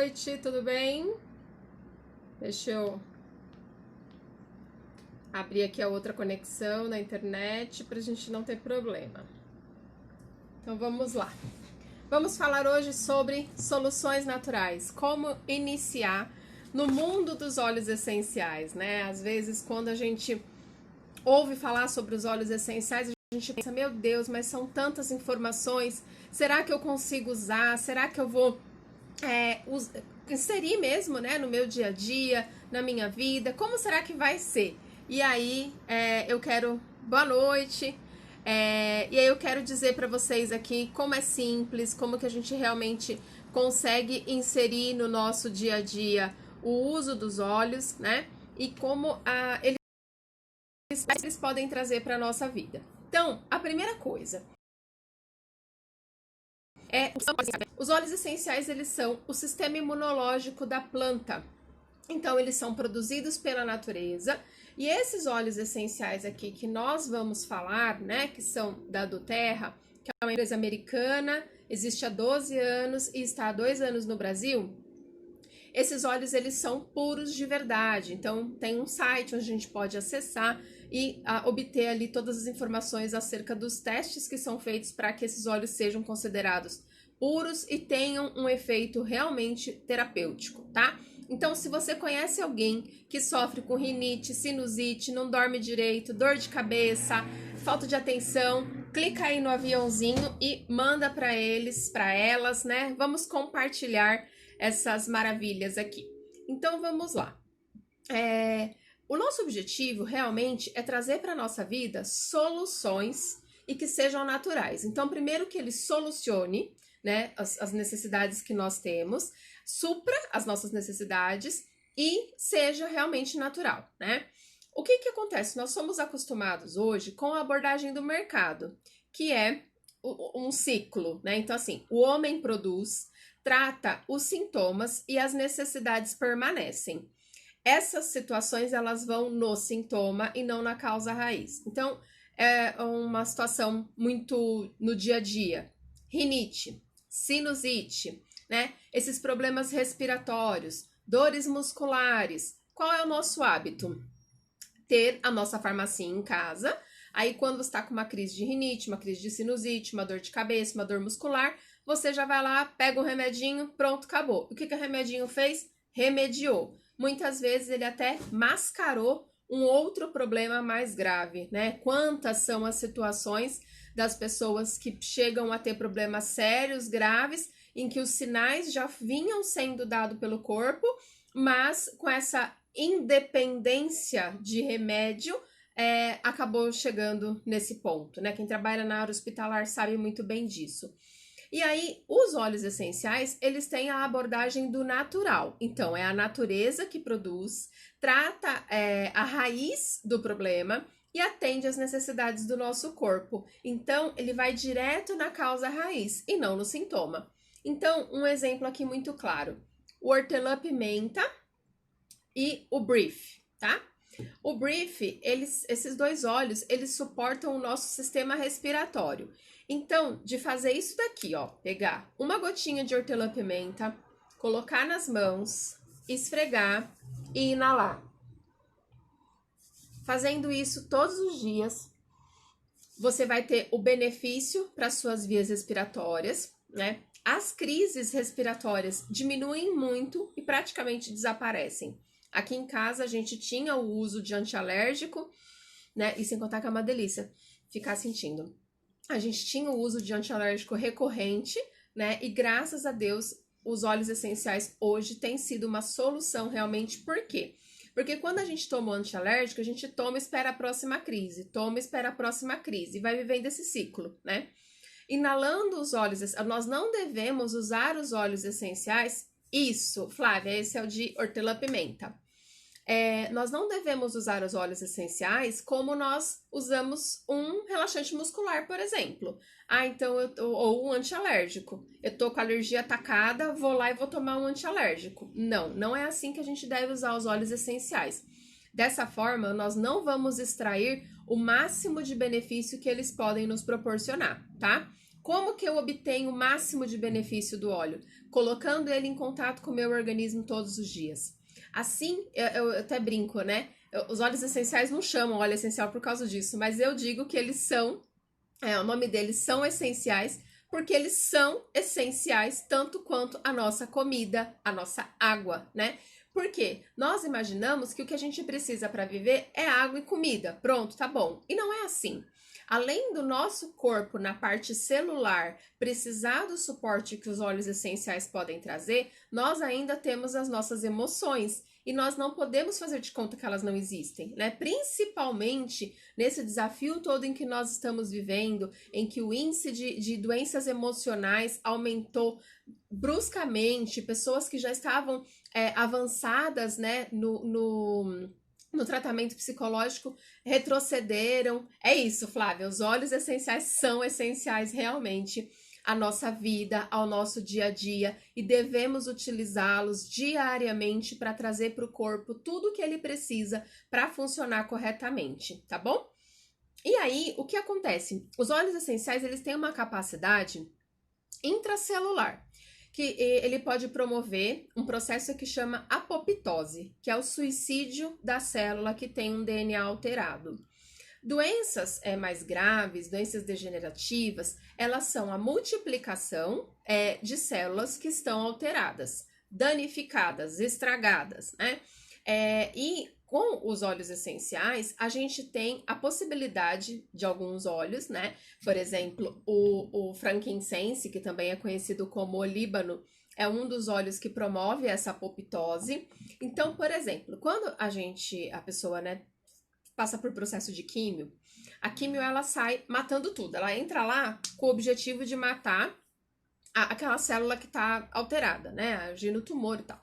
noite, tudo bem? Deixa eu abrir aqui a outra conexão na internet para a gente não ter problema. Então vamos lá. Vamos falar hoje sobre soluções naturais, como iniciar no mundo dos óleos essenciais, né? Às vezes, quando a gente ouve falar sobre os óleos essenciais, a gente pensa, meu Deus, mas são tantas informações, será que eu consigo usar? Será que eu vou inserir mesmo, né, no meu dia a dia, na minha vida? Como será que vai ser? E aí, boa noite, e aí eu quero dizer para vocês aqui como é simples, como que a gente realmente consegue inserir no nosso dia a dia o uso dos óleos, né, e como eles podem trazer para a nossa vida. Então, a primeira coisa os óleos essenciais, eles são o sistema imunológico da planta. Então, eles são produzidos pela natureza. E esses óleos essenciais aqui que nós vamos falar, né, que são da doTERRA, que é uma empresa americana, existe há 12 anos e está há 2 anos no Brasil. Esses óleos, eles são puros de verdade. Então, tem um site onde a gente pode acessar e obter ali todas as informações acerca dos testes que são feitos para que esses óleos sejam considerados puros e tenham um efeito realmente terapêutico, tá? Então, se você conhece alguém que sofre com rinite, sinusite, não dorme direito, dor de cabeça, falta de atenção, clica aí no aviãozinho e manda para eles, para elas, né? Vamos compartilhar essas maravilhas aqui. Então, vamos lá. O nosso objetivo realmente é trazer para a nossa vida soluções e que sejam naturais. Então, primeiro que ele solucione, né, as necessidades que nós temos, supra as nossas necessidades e seja realmente natural, né? O que acontece? Nós somos acostumados hoje com a abordagem do mercado, que é um ciclo, né? Então, assim, o homem produz, trata os sintomas e as necessidades permanecem. Essas situações, elas vão no sintoma e não na causa raiz. Então, é uma situação muito no dia a dia. Rinite, sinusite, né? Esses problemas respiratórios, dores musculares. Qual é o nosso hábito? Ter a nossa farmacinha em casa. Aí, quando você está com uma crise de rinite, uma crise de sinusite, uma dor de cabeça, uma dor muscular, você já vai lá, pega um remedinho, pronto, acabou. O que o remedinho fez? Remediou. Muitas vezes ele até mascarou um outro problema mais grave, né? Quantas são as situações das pessoas que chegam a ter problemas sérios, graves, em que os sinais já vinham sendo dados pelo corpo, mas com essa independência de remédio, acabou chegando nesse ponto, né? Quem trabalha na área hospitalar sabe muito bem disso. E aí, os óleos essenciais, eles têm a abordagem do natural. Então, é a natureza que produz, trata a raiz do problema e atende às necessidades do nosso corpo. Então, ele vai direto na causa raiz e não no sintoma. Então, um exemplo aqui muito claro. O hortelã-pimenta e o Brief, tá? O Brief, esses dois óleos, eles suportam o nosso sistema respiratório. Então, de fazer isso daqui, ó, pegar uma gotinha de hortelã-pimenta, colocar nas mãos, esfregar e inalar. Fazendo isso todos os dias, você vai ter o benefício para suas vias respiratórias, né? As crises respiratórias diminuem muito e praticamente desaparecem. Aqui em casa a gente tinha o uso de antialérgico, né? E sem contar que é uma delícia ficar sentindo. A gente tinha o uso de antialérgico recorrente, né? E graças a Deus, os óleos essenciais hoje têm sido uma solução realmente. Por quê? Porque quando a gente toma o antialérgico, a gente toma e espera a próxima crise, toma e espera a próxima crise, e vai vivendo esse ciclo, né? Inalando os óleos, nós não devemos usar os óleos essenciais. Isso, Flávia, esse é o de hortelã-pimenta. Nós não devemos usar os óleos essenciais como nós usamos um relaxante muscular, por exemplo. Ou um antialérgico. Eu tô com a alergia atacada, vou lá e vou tomar um antialérgico. Não é assim que a gente deve usar os óleos essenciais. Dessa forma, nós não vamos extrair o máximo de benefício que eles podem nos proporcionar, tá? Como que eu obtenho o máximo de benefício do óleo? Colocando ele em contato com o meu organismo todos os dias. Assim, eu até brinco, né? Os óleos essenciais não chamam óleo essencial por causa disso, mas eu digo que eles são, o nome deles são essenciais, porque eles são essenciais tanto quanto a nossa comida, a nossa água, né? Porque nós imaginamos que o que a gente precisa para viver é água e comida. Pronto, tá bom. E não é assim. Além do nosso corpo, na parte celular, precisar do suporte que os óleos essenciais podem trazer, nós ainda temos as nossas emoções. E nós não podemos fazer de conta que elas não existem, né? Principalmente nesse desafio todo em que nós estamos vivendo, em que o índice de doenças emocionais aumentou bruscamente, pessoas que já estavam avançadas, né, no tratamento psicológico retrocederam. É isso, Flávia, os óleos essenciais são essenciais realmente à nossa vida, ao nosso dia a dia, e devemos utilizá-los diariamente para trazer para o corpo tudo o que ele precisa para funcionar corretamente, tá bom? E aí, o que acontece? Os óleos essenciais, eles têm uma capacidade intracelular, que ele pode promover um processo que chama apoptose, que é o suicídio da célula que tem um DNA alterado. Doenças mais graves, doenças degenerativas, elas são a multiplicação de células que estão alteradas, danificadas, estragadas, né? E com os óleos essenciais, a gente tem a possibilidade de alguns óleos, né? Por exemplo, o frankincense, que também é conhecido como olíbano, é um dos óleos que promove essa apoptose. Então, por exemplo, quando a pessoa, né, passa por processo de químio, a químio ela sai matando tudo. Ela entra lá com o objetivo de matar aquela célula que tá alterada, né? Agindo tumor e tal.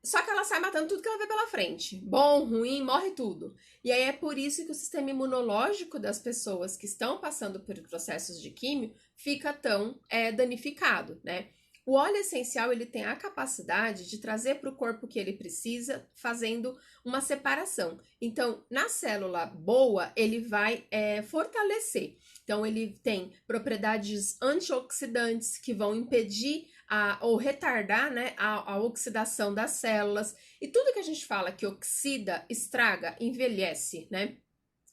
Só que ela sai matando tudo que ela vê pela frente. Bom, ruim, morre tudo. E aí é por isso que o sistema imunológico das pessoas que estão passando por processos de químio fica tão danificado, né? O óleo essencial, ele tem a capacidade de trazer para o corpo o que ele precisa, fazendo uma separação. Então, na célula boa, ele vai fortalecer. Então, ele tem propriedades antioxidantes que vão impedir ou retardar, né, a oxidação das células. E tudo que a gente fala que oxida, estraga, envelhece, né?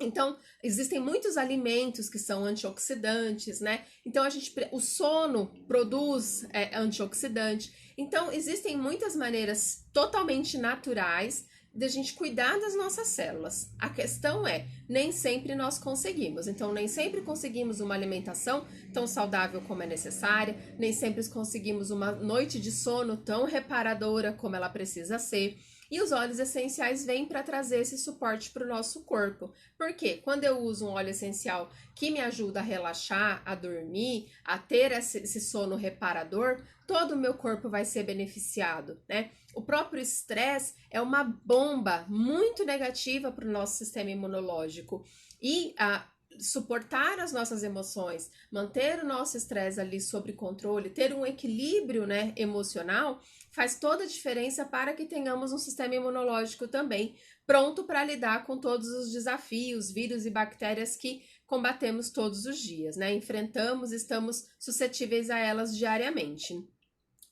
Então, existem muitos alimentos que são antioxidantes, né? Então, o sono produz antioxidante. Então, existem muitas maneiras totalmente naturais de a gente cuidar das nossas células. A questão nem sempre nós conseguimos. Então, nem sempre conseguimos uma alimentação tão saudável como é necessária, nem sempre conseguimos uma noite de sono tão reparadora como ela precisa ser. E os óleos essenciais vêm para trazer esse suporte para o nosso corpo. Porque quando eu uso um óleo essencial que me ajuda a relaxar, a dormir, a ter esse sono reparador, todo o meu corpo vai ser beneficiado, né? O próprio estresse é uma bomba muito negativa para o nosso sistema imunológico. E suportar as nossas emoções, manter o nosso estresse ali sob controle, ter um equilíbrio, né, emocional, faz toda a diferença para que tenhamos um sistema imunológico também pronto para lidar com todos os desafios, vírus e bactérias que combatemos todos os dias, né? Enfrentamos, estamos suscetíveis a elas diariamente.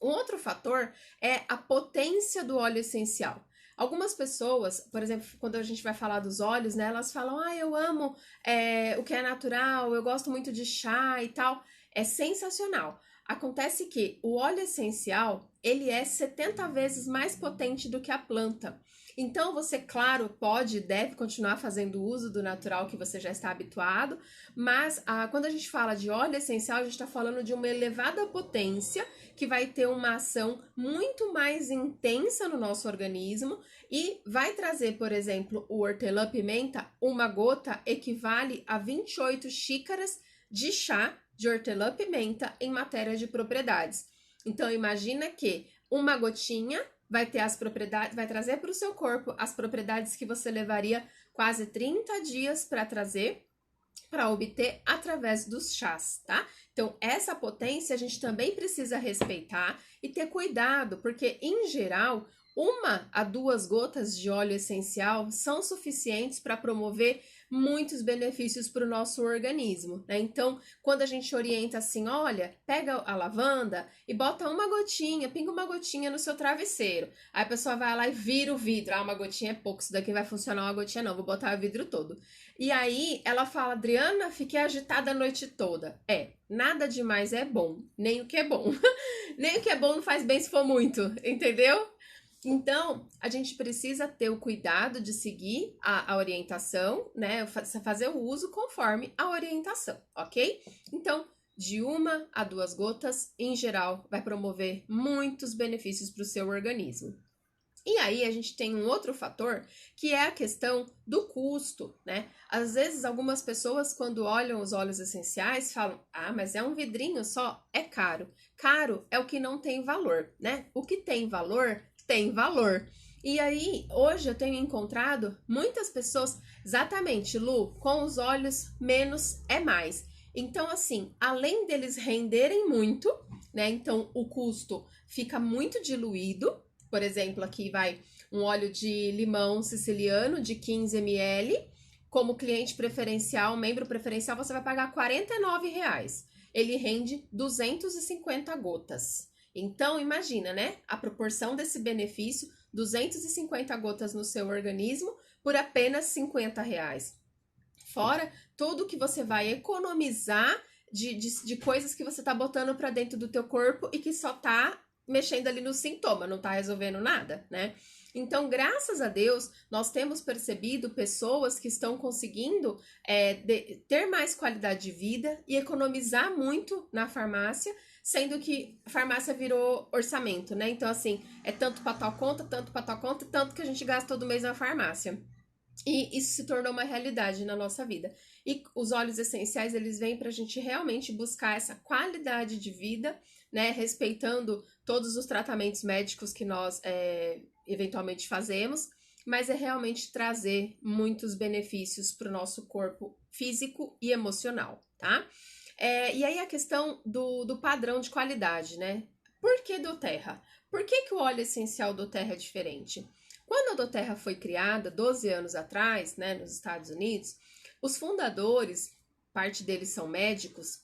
Um outro fator é a potência do óleo essencial. Algumas pessoas, por exemplo, quando a gente vai falar dos óleos, né, elas falam, eu amo o que é natural, eu gosto muito de chá e tal. É sensacional. Acontece que o óleo essencial, ele é 70 vezes mais potente do que a planta. Então, você, claro, pode e deve continuar fazendo uso do natural que você já está habituado, mas quando a gente fala de óleo essencial, a gente está falando de uma elevada potência que vai ter uma ação muito mais intensa no nosso organismo e vai trazer, por exemplo, o hortelã-pimenta, uma gota equivale a 28 xícaras de chá de hortelã-pimenta em matéria de propriedades. Então, imagina que uma gotinha vai ter as propriedades, vai trazer para o seu corpo as propriedades que você levaria quase 30 dias para trazer, para obter através dos chás, tá? Então, essa potência a gente também precisa respeitar e ter cuidado, porque, em geral, 1 a 2 gotas de óleo essencial são suficientes para promover muitos benefícios para o nosso organismo, né? Então, quando a gente orienta assim, olha, pega a lavanda e bota uma gotinha, pinga uma gotinha no seu travesseiro. Aí a pessoa vai lá e vira o vidro. Ah, uma gotinha é pouco, isso daqui vai funcionar uma gotinha não, vou botar o vidro todo. E aí ela fala, Adriana, fiquei agitada a noite toda. Nada demais é bom, nem o que é bom. Nem o que é bom não faz bem se for muito, entendeu? Então, a gente precisa ter o cuidado de seguir a orientação, né? Fazer o uso conforme a orientação, ok? Então, de 1 a 2 gotas, em geral, vai promover muitos benefícios para o seu organismo. E aí, a gente tem um outro fator, que é a questão do custo, né? Às vezes, algumas pessoas, quando olham os óleos essenciais, falam, ah, mas é um vidrinho só, é caro. Caro é o que não tem valor, né? O que tem valor tem valor. E aí, hoje eu tenho encontrado muitas pessoas, exatamente, Lu, com os óleos menos é mais. Então, assim, além deles renderem muito, né? Então, o custo fica muito diluído. Por exemplo, aqui vai um óleo de limão siciliano de 15 ml. Como cliente preferencial, membro preferencial, você vai pagar R$49. Ele rende 250 gotas. Então, imagina, né? A proporção desse benefício, 250 gotas no seu organismo por apenas R$50. Fora tudo que você vai economizar de coisas que você tá botando para dentro do teu corpo e que só tá mexendo ali no sintoma, não tá resolvendo nada, né? Então, graças a Deus, nós temos percebido pessoas que estão conseguindo ter mais qualidade de vida e economizar muito na farmácia, sendo que a farmácia virou orçamento, né? Então, assim, é tanto para tal conta, tanto para tal conta, tanto que a gente gasta todo mês na farmácia. E isso se tornou uma realidade na nossa vida. E os óleos essenciais, eles vêm para a gente realmente buscar essa qualidade de vida, né? Respeitando todos os tratamentos médicos que nós eventualmente fazemos, mas é realmente trazer muitos benefícios para o nosso corpo físico e emocional, tá? E aí a questão do padrão de qualidade, né? Por que doTERRA? Por que o óleo essencial doTERRA é diferente? Quando a doTERRA foi criada, 12 anos atrás, né, nos Estados Unidos, os fundadores, parte deles são médicos,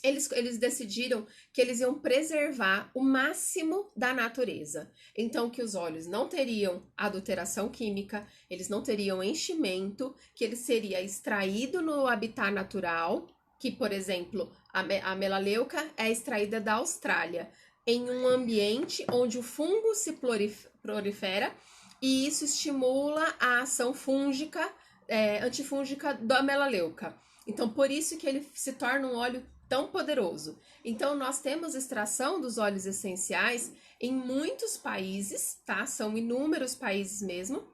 eles decidiram que eles iam preservar o máximo da natureza. Então, que os óleos não teriam adulteração química, eles não teriam enchimento, que ele seria extraído no habitat natural, que, por exemplo, a melaleuca é extraída da Austrália, em um ambiente onde o fungo se prolifera, e isso estimula a ação fúngica, antifúngica da melaleuca. Então, por isso que ele se torna um óleo tão poderoso. Então, nós temos extração dos óleos essenciais em muitos países, tá? São inúmeros países mesmo.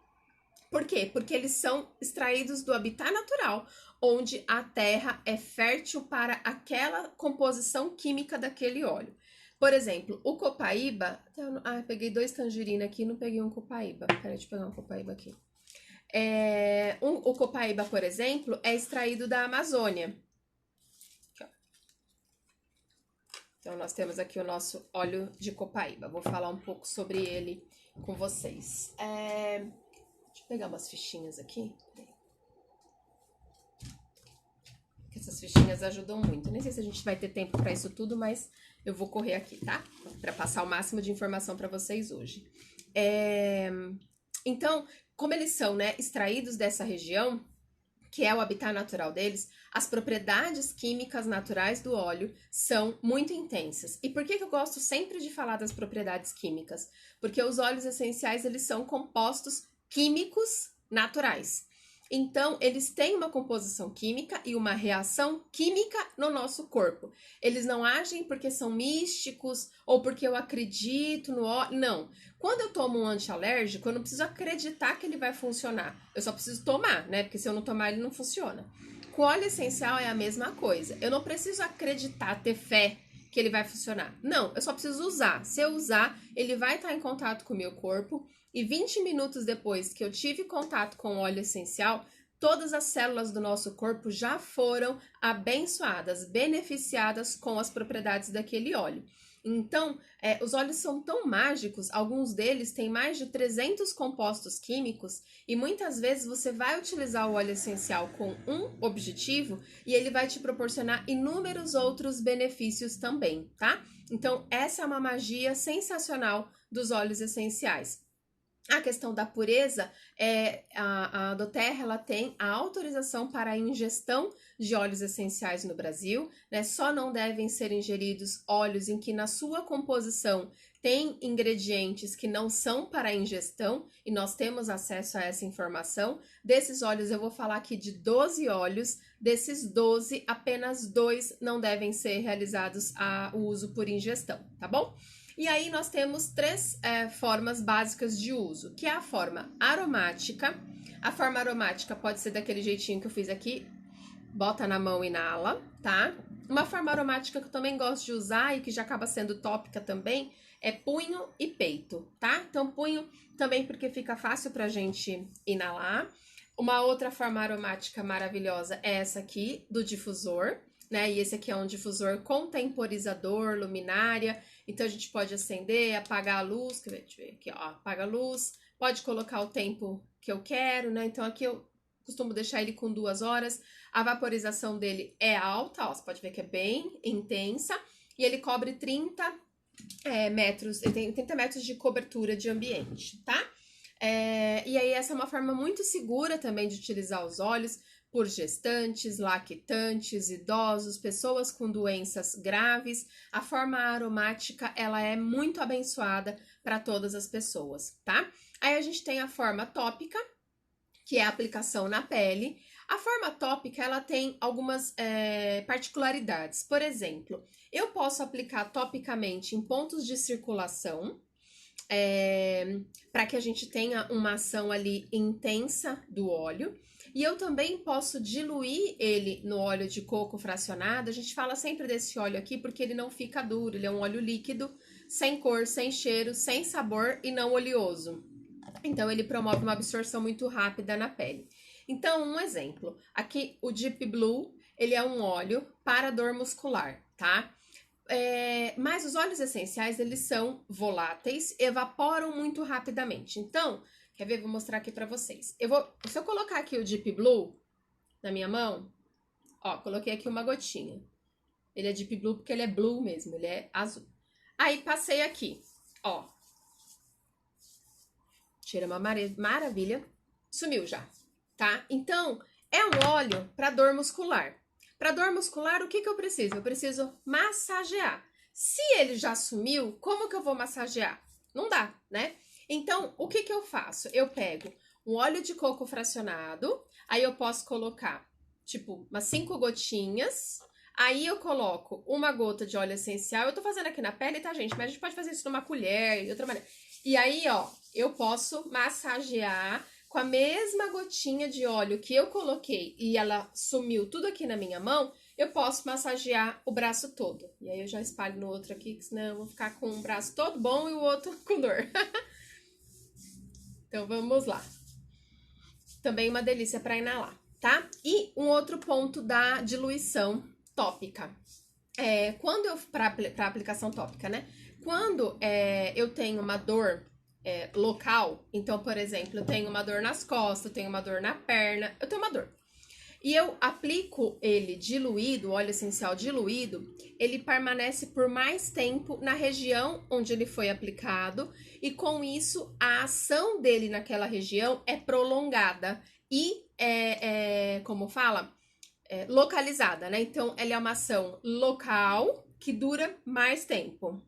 Por quê? Porque eles são extraídos do habitat natural, onde a terra é fértil para aquela composição química daquele óleo. Por exemplo, o copaíba... peguei 2 tangerinas aqui, não peguei um copaíba. Peraí, deixa eu pegar um copaíba aqui. O copaíba, por exemplo, é extraído da Amazônia. Aqui, ó. Então, nós temos aqui o nosso óleo de copaíba. Vou falar um pouco sobre ele com vocês. Deixa eu pegar umas fichinhas aqui. Essas fichinhas ajudam muito. Nem sei se a gente vai ter tempo para isso tudo, mas eu vou correr aqui, tá? Para passar o máximo de informação para vocês hoje. Então, como eles são, né, extraídos dessa região, que é o habitat natural deles, as propriedades químicas naturais do óleo são muito intensas. E por que eu gosto sempre de falar das propriedades químicas? Porque os óleos essenciais, eles são compostos químicos naturais. Então, eles têm uma composição química e uma reação química no nosso corpo. Eles não agem porque são místicos ou porque eu acredito no óleo. Não. Quando eu tomo um antialérgico, eu não preciso acreditar que ele vai funcionar. Eu só preciso tomar, né? Porque se eu não tomar, ele não funciona. Com óleo essencial é a mesma coisa. Eu não preciso acreditar, ter fé que ele vai funcionar. Não, eu só preciso usar. Se eu usar, ele vai estar em contato com o meu corpo. E 20 minutos depois que eu tive contato com o óleo essencial, todas as células do nosso corpo já foram abençoadas, beneficiadas com as propriedades daquele óleo. Então, os óleos são tão mágicos, alguns deles têm mais de 300 compostos químicos e muitas vezes você vai utilizar o óleo essencial com um objetivo e ele vai te proporcionar inúmeros outros benefícios também, tá? Então, essa é uma magia sensacional dos óleos essenciais. A questão da pureza, a doTERRA ela tem a autorização para a ingestão de óleos essenciais no Brasil, né? Só não devem ser ingeridos óleos em que na sua composição tem ingredientes que não são para ingestão, e nós temos acesso a essa informação. Desses óleos, eu vou falar aqui de 12 óleos, desses 12, apenas 2 não devem ser realizados o uso por ingestão, tá bom? E aí nós temos 3 formas básicas de uso, que é a forma aromática. A forma aromática pode ser daquele jeitinho que eu fiz aqui, bota na mão e inala, tá? Uma forma aromática que eu também gosto de usar e que já acaba sendo tópica também é punho e peito, tá? Então punho também porque fica fácil pra gente inalar. Uma outra forma aromática maravilhosa é essa aqui, do difusor, né? E esse aqui é um difusor com temporizador, luminária. Então, a gente pode acender, apagar a luz, deixa eu ver aqui, ó, apaga a luz, pode colocar o tempo que eu quero, né? Então, aqui eu costumo deixar ele com 2 horas, a vaporização dele é alta, ó, você pode ver que é bem intensa, e ele cobre 30 metros, ele tem 30 metros de cobertura de ambiente, tá? E aí, essa é uma forma muito segura também de utilizar os óleos, por gestantes, lactantes, idosos, pessoas com doenças graves. A forma aromática, ela é muito abençoada para todas as pessoas, tá? Aí a gente tem a forma tópica, que é a aplicação na pele. A forma tópica, ela tem algumas particularidades. Por exemplo, eu posso aplicar topicamente em pontos de circulação, para que a gente tenha uma ação ali intensa do óleo. E eu também posso diluir ele no óleo de coco fracionado. A gente fala sempre desse óleo aqui porque ele não fica duro, ele é um óleo líquido, sem cor, sem cheiro, sem sabor e não oleoso. Então, ele promove uma absorção muito rápida na pele. Então, um exemplo. Aqui, o Deep Blue, ele é um óleo para dor muscular, tá? Mas os óleos essenciais, eles são voláteis, evaporam muito rapidamente. Então, quer ver? Vou mostrar aqui pra vocês. Se eu colocar aqui o Deep Blue na minha mão, ó, coloquei aqui uma gotinha. Ele é Deep Blue porque ele é blue mesmo, ele é azul. Aí, passei aqui, ó. Cheira uma maravilha. Sumiu já, tá? Então, é um óleo para dor muscular. Para dor muscular, o que eu preciso? Eu preciso massagear. Se ele já sumiu, como que eu vou massagear? Não dá, né? Então, o que eu faço? Eu pego um óleo de coco fracionado, aí eu posso colocar, tipo, umas 5 gotinhas, aí eu coloco uma gota de óleo essencial. Eu tô fazendo aqui na pele, tá, gente? Mas a gente pode fazer isso numa colher, de outra maneira. E aí, ó, eu posso massagear com a mesma gotinha de óleo que eu coloquei e ela sumiu tudo aqui na minha mão, eu posso massagear o braço todo. E aí eu já espalho no outro aqui, que senão eu vou ficar com um braço todo bom e o outro com dor. Então, vamos lá. Também uma delícia para inalar, tá? E um outro ponto da diluição tópica. Para aplicação tópica, né? Quando eu tenho uma dor local, então, por exemplo, eu tenho uma dor nas costas, eu tenho uma dor na perna, eu tenho uma dor. E eu aplico ele diluído, óleo essencial diluído, ele permanece por mais tempo na região onde ele foi aplicado e com isso a ação dele naquela região é prolongada e como fala? Localizada, né? Então, ela é uma ação local que dura mais tempo.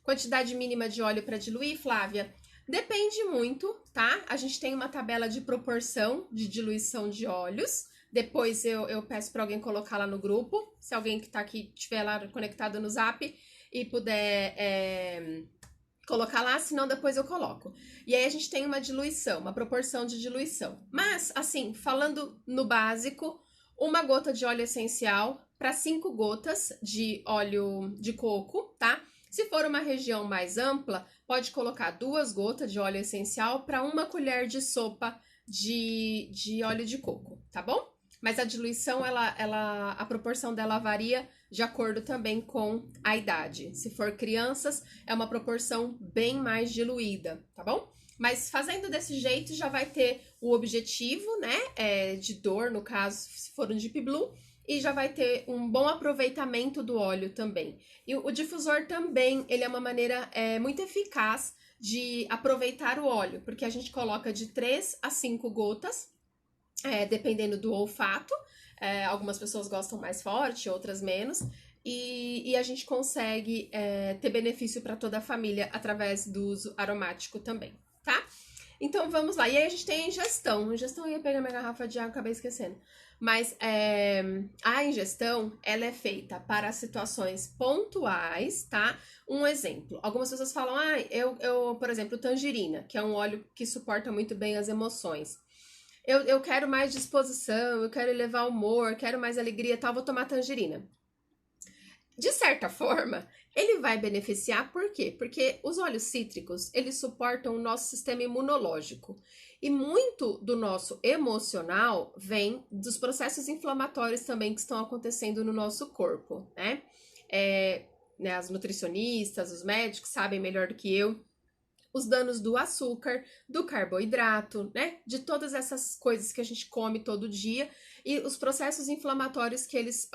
Quantidade mínima de óleo para diluir, Flávia? Depende muito, tá? A gente tem uma tabela de proporção de diluição de óleos. Depois eu peço para alguém colocar lá no grupo. Se alguém que tá aqui estiver lá conectado no Zap e puder colocar lá, senão depois eu coloco. E aí a gente tem uma diluição, uma proporção de diluição. Mas, assim, falando no básico, 1 gota de óleo essencial para 5 gotas de óleo de coco, tá? Se for uma região mais ampla, pode colocar 2 gotas de óleo essencial para 1 colher de sopa de óleo de coco, tá bom? mas a diluição, a proporção dela varia de acordo também com a idade. Se for crianças, é uma proporção bem mais diluída, tá bom? Mas fazendo desse jeito já vai ter o objetivo, né, de dor, no caso, se for um Deep Blue, e já vai ter um bom aproveitamento do óleo também. E o difusor também, ele é uma maneira muito eficaz de aproveitar o óleo, porque a gente coloca de 3 a 5 gotas, dependendo do olfato. Algumas pessoas gostam mais forte, outras menos. E a gente consegue ter benefício para toda a família através do uso aromático também, tá? Então vamos lá. E aí a gente tem a ingestão. A ingestão, eu ia pegar minha garrafa de água, acabei esquecendo. Mas a ingestão, ela é feita para situações pontuais, tá? Um exemplo. Algumas pessoas falam, por exemplo, tangerina, que é um óleo que suporta muito bem as emoções. Eu quero mais disposição, eu quero elevar o humor, quero mais alegria e tal, vou tomar tangerina. De certa forma, ele vai beneficiar, por quê? Porque os óleos cítricos, eles suportam o nosso sistema imunológico. E muito do nosso emocional vem dos processos inflamatórios também que estão acontecendo no nosso corpo, né? As nutricionistas, os médicos sabem melhor do que eu os danos do açúcar, do carboidrato, né? De todas essas coisas que a gente come todo dia e os processos inflamatórios que eles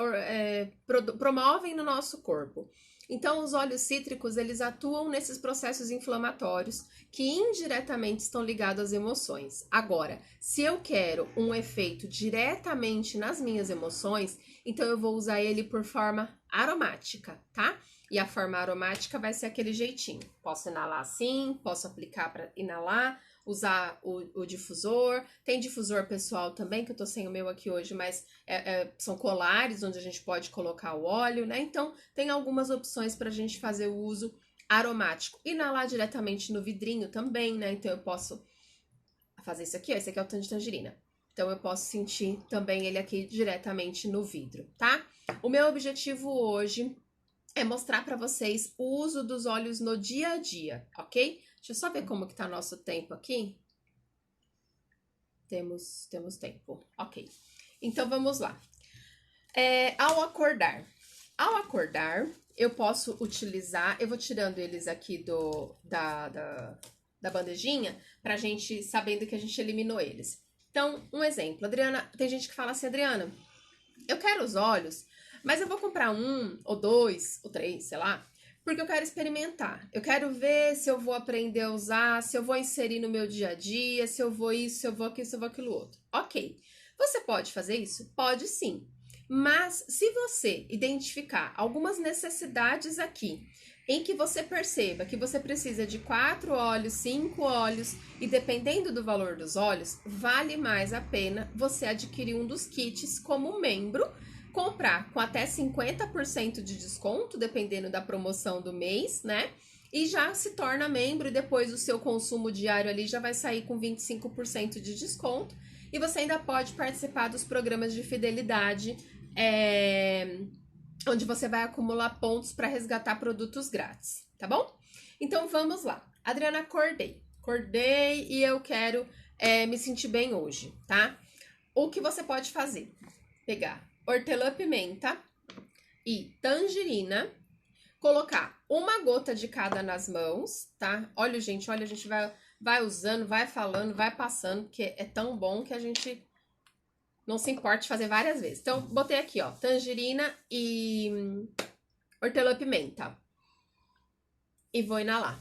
promovem no nosso corpo. Então, os óleos cítricos, eles atuam nesses processos inflamatórios que indiretamente estão ligados às emoções. Agora, se eu quero um efeito diretamente nas minhas emoções, então eu vou usar ele por forma aromática, tá? E a forma aromática vai ser aquele jeitinho. Posso inalar assim, posso aplicar para inalar, usar o difusor. Tem difusor pessoal também, que eu tô sem o meu aqui hoje, mas são colares onde a gente pode colocar o óleo, né? Então, tem algumas opções para a gente fazer o uso aromático. Inalar diretamente no vidrinho também, né? Então, eu posso fazer isso aqui, ó. Esse aqui é o tanto de tangerina. Então, eu posso sentir também ele aqui diretamente no vidro, tá? O meu objetivo hoje é mostrar para vocês o uso dos óleos no dia a dia, ok? Deixa eu só ver como que tá nosso tempo aqui. Temos tempo, ok. Então, vamos lá. Ao acordar, eu posso utilizar, eu vou tirando eles aqui da bandejinha, pra gente, sabendo que a gente eliminou eles. Então, um exemplo, Adriana, tem gente que fala assim, Adriana, eu quero os óleos, mas eu vou comprar 1, ou 2, ou 3, sei lá, porque eu quero experimentar. Eu quero ver se eu vou aprender a usar, se eu vou inserir no meu dia a dia, se eu vou isso, se eu vou aquilo, se eu vou aquilo outro. Ok. Você pode fazer isso? Pode sim. Mas se você identificar algumas necessidades aqui, em que você perceba que você precisa de 4 óleos, 5 óleos, e dependendo do valor dos óleos, vale mais a pena você adquirir um dos kits como membro, comprar com até 50% de desconto, dependendo da promoção do mês, né? E já se torna membro e depois o seu consumo diário ali já vai sair com 25% de desconto. E você ainda pode participar dos programas de fidelidade, onde você vai acumular pontos para resgatar produtos grátis, tá bom? Então vamos lá. Adriana, acordei e eu quero me sentir bem hoje, tá? O que você pode fazer? Pegar hortelã-pimenta e tangerina, colocar uma gota de cada nas mãos, tá? Olha, a gente vai usando, vai falando, vai passando, porque é tão bom que a gente não se importa de fazer várias vezes. Então, botei aqui, ó, tangerina e hortelã-pimenta. E vou inalar.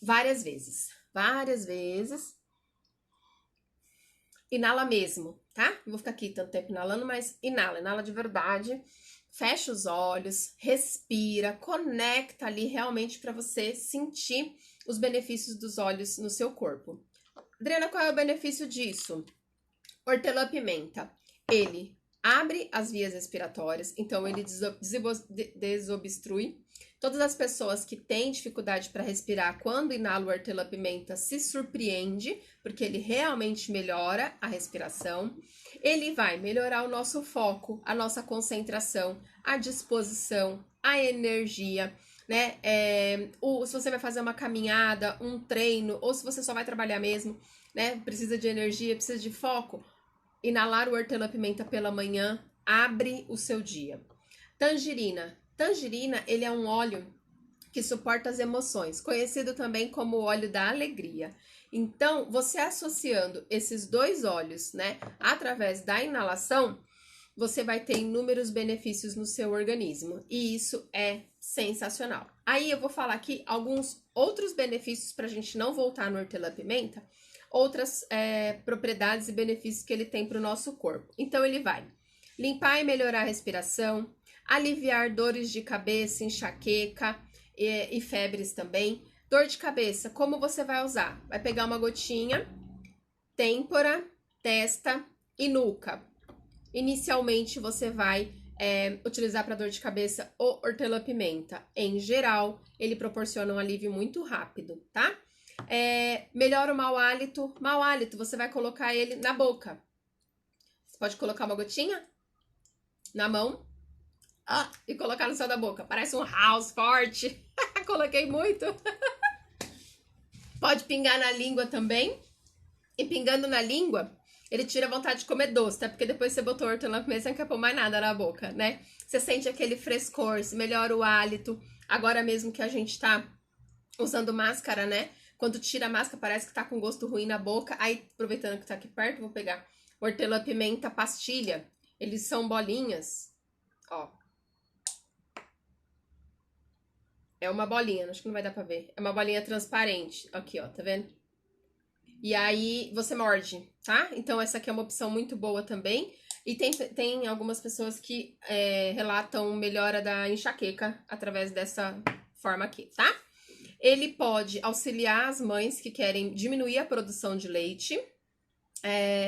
Várias vezes. Inala mesmo, tá? Não vou ficar aqui tanto tempo inalando, mas inala de verdade. Fecha os olhos, respira, conecta ali realmente para você sentir os benefícios dos óleos no seu corpo. Adriana, qual é o benefício disso? Hortelã-pimenta, ele abre as vias respiratórias, então ele desobstrui. Todas as pessoas que têm dificuldade para respirar quando inalam o hortelã-pimenta se surpreende, porque ele realmente melhora a respiração. Ele vai melhorar o nosso foco, a nossa concentração, a disposição, a energia, né? Se você vai fazer uma caminhada, um treino, ou se você só vai trabalhar mesmo, né? Precisa de energia, precisa de foco. Inalar o hortelã-pimenta pela manhã abre o seu dia. Tangerina. Tangerina, ele é um óleo que suporta as emoções, conhecido também como o óleo da alegria. Então, você associando esses dois óleos, né, através da inalação, você vai ter inúmeros benefícios no seu organismo. E isso é sensacional. Aí eu vou falar aqui alguns outros benefícios para a gente não voltar no hortelã-pimenta, outras propriedades e benefícios que ele tem para o nosso corpo. Então, ele vai limpar e melhorar a respiração, aliviar dores de cabeça, enxaqueca e febres também. Dor de cabeça, como você vai usar? Vai pegar uma gotinha, têmpora, testa e nuca. Inicialmente, você vai utilizar para dor de cabeça o hortelã-pimenta. Em geral, ele proporciona um alívio muito rápido, tá? Melhora o mau hálito. Mau hálito, você vai colocar ele na boca. Você pode colocar uma gotinha na mão e colocar no céu da boca. Parece um house forte. Coloquei muito. Pode pingar na língua também. E pingando na língua, ele tira a vontade de comer doce, tá? Porque depois você botou hortelã-pimenta, você não quer pôr mais nada na boca, né? Você sente aquele frescor, melhora o hálito. Agora mesmo que a gente tá usando máscara, né? Quando tira a máscara, parece que tá com gosto ruim na boca. Aí, aproveitando que tá aqui perto, vou pegar hortelã-pimenta pastilha. Eles são bolinhas, ó. É uma bolinha, acho que não vai dar pra ver. É uma bolinha transparente. Aqui, ó, tá vendo? E aí você morde, tá? Então essa aqui é uma opção muito boa também. E tem algumas pessoas que relatam melhora da enxaqueca através dessa forma aqui, tá? Ele pode auxiliar as mães que querem diminuir a produção de leite.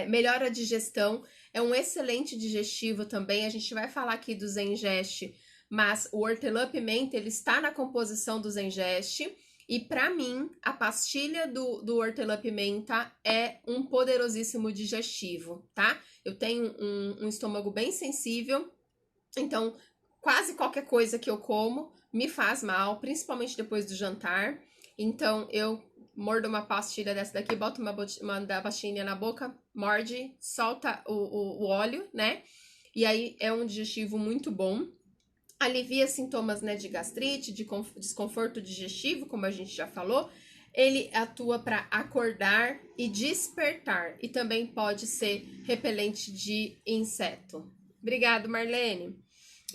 Melhora a digestão. É um excelente digestivo também. A gente vai falar aqui do Zengeste, mas o hortelã-pimenta, ele está na composição do Zengeste. E para mim, a pastilha do hortelã-pimenta é um poderosíssimo digestivo, tá? Eu tenho um estômago bem sensível, então quase qualquer coisa que eu como me faz mal, principalmente depois do jantar. Então eu mordo uma pastilha dessa daqui, boto uma da pastilha na boca, morde, solta o óleo, né? E aí é um digestivo muito bom. Alivia sintomas, né, de gastrite, de desconforto digestivo, como a gente já falou. Ele atua para acordar e despertar. E também pode ser repelente de inseto. Obrigado, Marlene.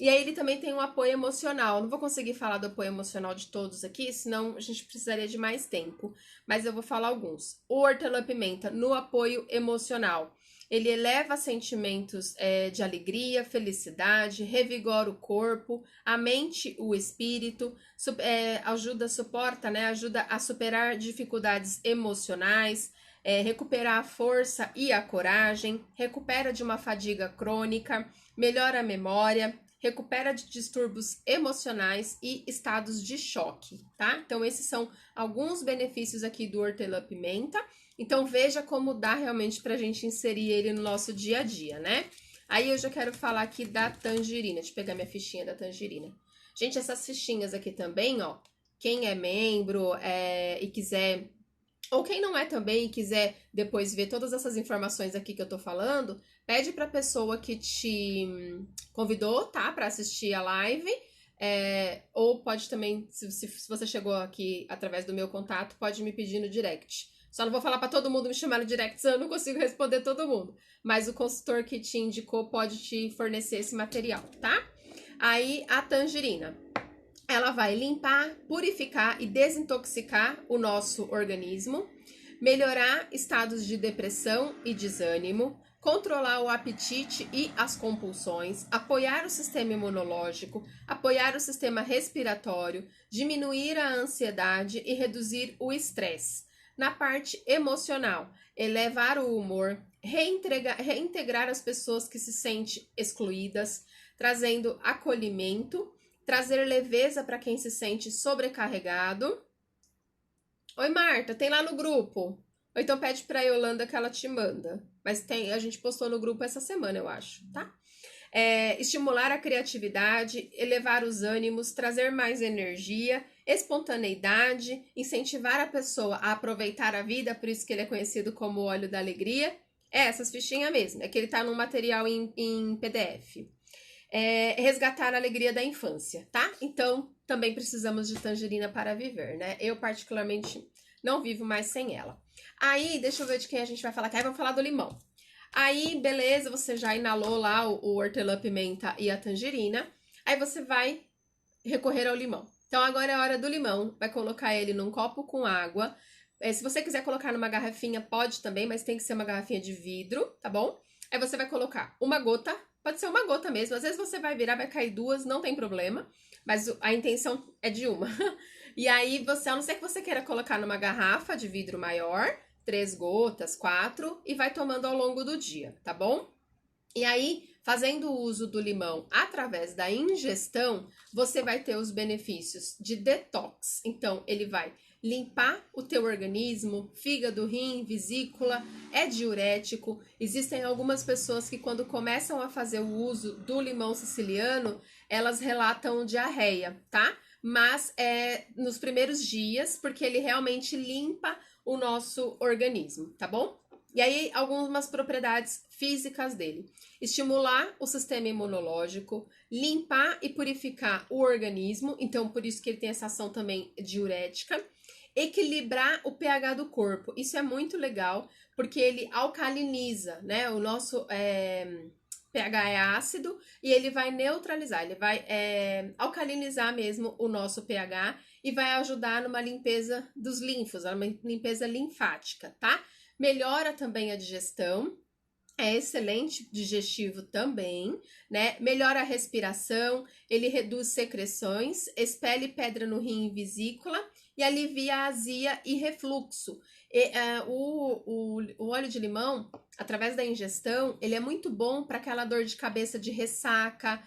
E aí ele também tem um apoio emocional. Não vou conseguir falar do apoio emocional de todos aqui, senão a gente precisaria de mais tempo. Mas eu vou falar alguns. O hortelã-pimenta no apoio emocional. Ele eleva sentimentos de alegria, felicidade, revigora o corpo, a mente, o espírito, suporta, né? Ajuda a superar dificuldades emocionais, recuperar a força e a coragem, recupera de uma fadiga crônica, melhora a memória, recupera de distúrbios emocionais e estados de choque, tá? Então, esses são alguns benefícios aqui do hortelã-pimenta. Então, veja como dá realmente pra gente inserir ele no nosso dia a dia, né? Aí, eu já quero falar aqui da tangerina. Deixa eu pegar minha fichinha da tangerina. Gente, essas fichinhas aqui também, ó. Quem é membro e quiser... Ou quem não é também e quiser depois ver todas essas informações aqui que eu tô falando, pede pra pessoa que te convidou, tá? Pra assistir a live. Ou pode também, se você chegou aqui através do meu contato, pode me pedir no direct. Só não vou falar para todo mundo me chamar no direct, senão eu não consigo responder todo mundo. Mas o consultor que te indicou pode te fornecer esse material, tá? Aí, a tangerina. Ela vai limpar, purificar e desintoxicar o nosso organismo, melhorar estados de depressão e desânimo, controlar o apetite e as compulsões, apoiar o sistema imunológico, apoiar o sistema respiratório, diminuir a ansiedade e reduzir o estresse. Na parte emocional, elevar o humor, reintegrar as pessoas que se sentem excluídas, trazendo acolhimento, trazer leveza para quem se sente sobrecarregado. Oi, Marta, tem lá no grupo. Ou então pede para a Yolanda que ela te manda. Mas a gente postou no grupo essa semana, eu acho, tá? estimular a criatividade, elevar os ânimos, trazer mais energia, espontaneidade, incentivar a pessoa a aproveitar a vida, por isso que ele é conhecido como óleo da alegria. Essas fichinhas mesmo, é que ele tá num material em PDF. Resgatar a alegria da infância, tá? Então, também precisamos de tangerina para viver, né? Eu, particularmente, não vivo mais sem ela. Aí, deixa eu ver de quem a gente vai falar aqui. Aí, vamos falar do limão. Aí, beleza, você já inalou lá o hortelã-pimenta e a tangerina. Aí, você vai recorrer ao limão. Então, agora é a hora do limão. Vai colocar ele num copo com água. Se você quiser colocar numa garrafinha, pode também, mas tem que ser uma garrafinha de vidro, tá bom? Aí, você vai colocar uma gota. Pode ser uma gota mesmo. Às vezes você vai virar, vai cair duas, não tem problema. Mas a intenção é de uma. E aí, você, a não ser que você queira colocar numa garrafa de vidro maior, 3 gotas, 4, e vai tomando ao longo do dia, tá bom? E aí, fazendo o uso do limão através da ingestão, você vai ter os benefícios de detox. Então, ele vai limpar o teu organismo, fígado, rim, vesícula, é diurético. Existem algumas pessoas que quando começam a fazer o uso do limão siciliano, elas relatam diarreia, tá? Mas é nos primeiros dias, porque ele realmente limpa o nosso organismo, tá bom? E aí, algumas propriedades físicas dele. Estimular o sistema imunológico, limpar e purificar o organismo, então por isso que ele tem essa ação também diurética. Equilibrar o pH do corpo, isso é muito legal, porque ele alcaliniza, né? O nosso pH é ácido e ele vai neutralizar, ele vai alcalinizar mesmo o nosso pH e vai ajudar numa limpeza dos linfos, uma limpeza linfática, tá? Melhora também a digestão, é excelente digestivo também, né? Melhora a respiração, ele reduz secreções, expele pedra no rim e vesícula e alivia a azia e refluxo. O óleo de limão, através da ingestão, ele é muito bom para aquela dor de cabeça de ressaca,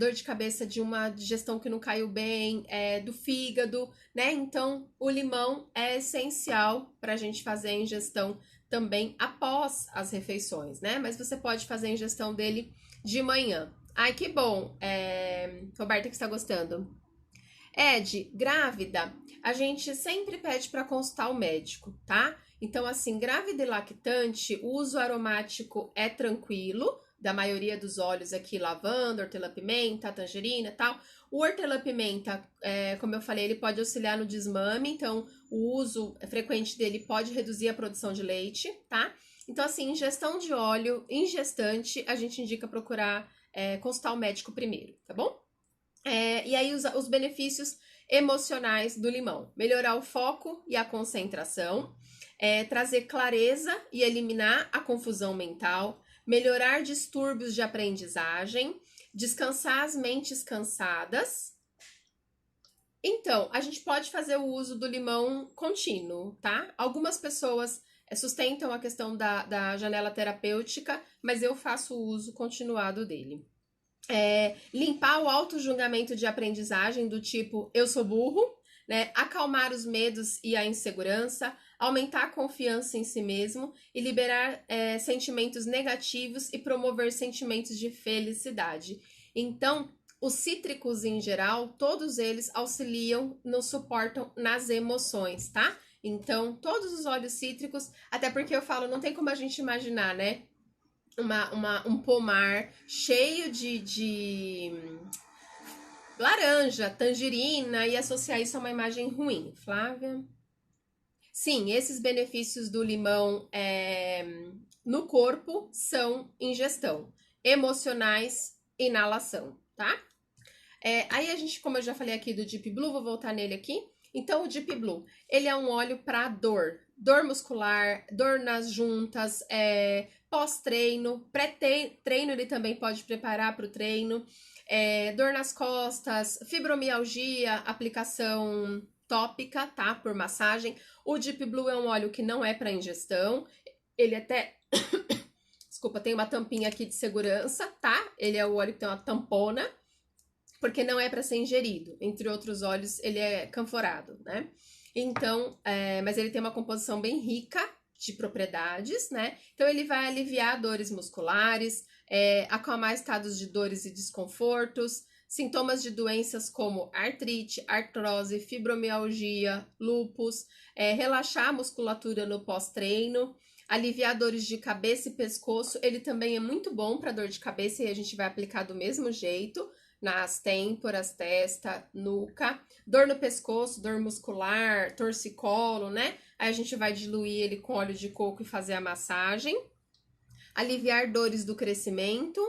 dor de cabeça de uma digestão que não caiu bem, do fígado, né? Então, o limão é essencial para a gente fazer a ingestão também após as refeições, né? Mas você pode fazer a ingestão dele de manhã. Ai, que bom, Roberta, que está gostando. Ed, grávida, a gente sempre pede para consultar o médico, tá? Então, assim, grávida e lactante, o uso aromático é tranquilo, da maioria dos óleos aqui, lavanda, hortelã-pimenta, tangerina e tal. O hortelã-pimenta, como eu falei, ele pode auxiliar no desmame, então o uso frequente dele pode reduzir a produção de leite, tá? Então, assim, ingestão de óleo em gestante, a gente indica procurar consultar o médico primeiro, tá bom? E aí os benefícios emocionais do limão. Melhorar o foco e a concentração, trazer clareza e eliminar a confusão mental, melhorar distúrbios de aprendizagem, descansar as mentes cansadas. Então, a gente pode fazer o uso do limão contínuo, tá? Algumas pessoas sustentam a questão da janela terapêutica, mas eu faço o uso continuado dele. Limpar o auto-julgamento de aprendizagem do tipo eu sou burro, né? Acalmar os medos e a insegurança, aumentar a confiança em si mesmo e liberar sentimentos negativos e promover sentimentos de felicidade. Então, os cítricos em geral, todos eles auxiliam, nos suportam nas emoções, tá? Então, todos os óleos cítricos, até porque eu falo, não tem como a gente imaginar, né? Um pomar cheio de laranja, tangerina e associar isso a uma imagem ruim. Flávia? Sim, esses benefícios do limão no corpo são ingestão, emocionais, inalação, tá? Aí a gente, como eu já falei aqui do Deep Blue, vou voltar nele aqui. Então, o Deep Blue, ele é um óleo para dor muscular, dor nas juntas, pós-treino, pré-treino ele também pode preparar para o treino, dor nas costas, fibromialgia, aplicação tópica, tá? Por massagem. O Deep Blue é um óleo que não é para ingestão, ele até, desculpa, tem uma tampinha aqui de segurança, tá? Ele é o óleo que tem uma tampona, porque não é para ser ingerido. Entre outros óleos, ele é canforado, né? Então, mas ele tem uma composição bem rica de propriedades, né? Então, ele vai aliviar dores musculares, acalmar estados de dores e desconfortos, sintomas de doenças como artrite, artrose, fibromialgia, lúpus, relaxar a musculatura no pós-treino, aliviar dores de cabeça e pescoço. Ele também é muito bom para dor de cabeça e a gente vai aplicar do mesmo jeito nas têmporas, testa, nuca. Dor no pescoço, dor muscular, torcicolo, né? Aí a gente vai diluir ele com óleo de coco e fazer a massagem. Aliviar dores do crescimento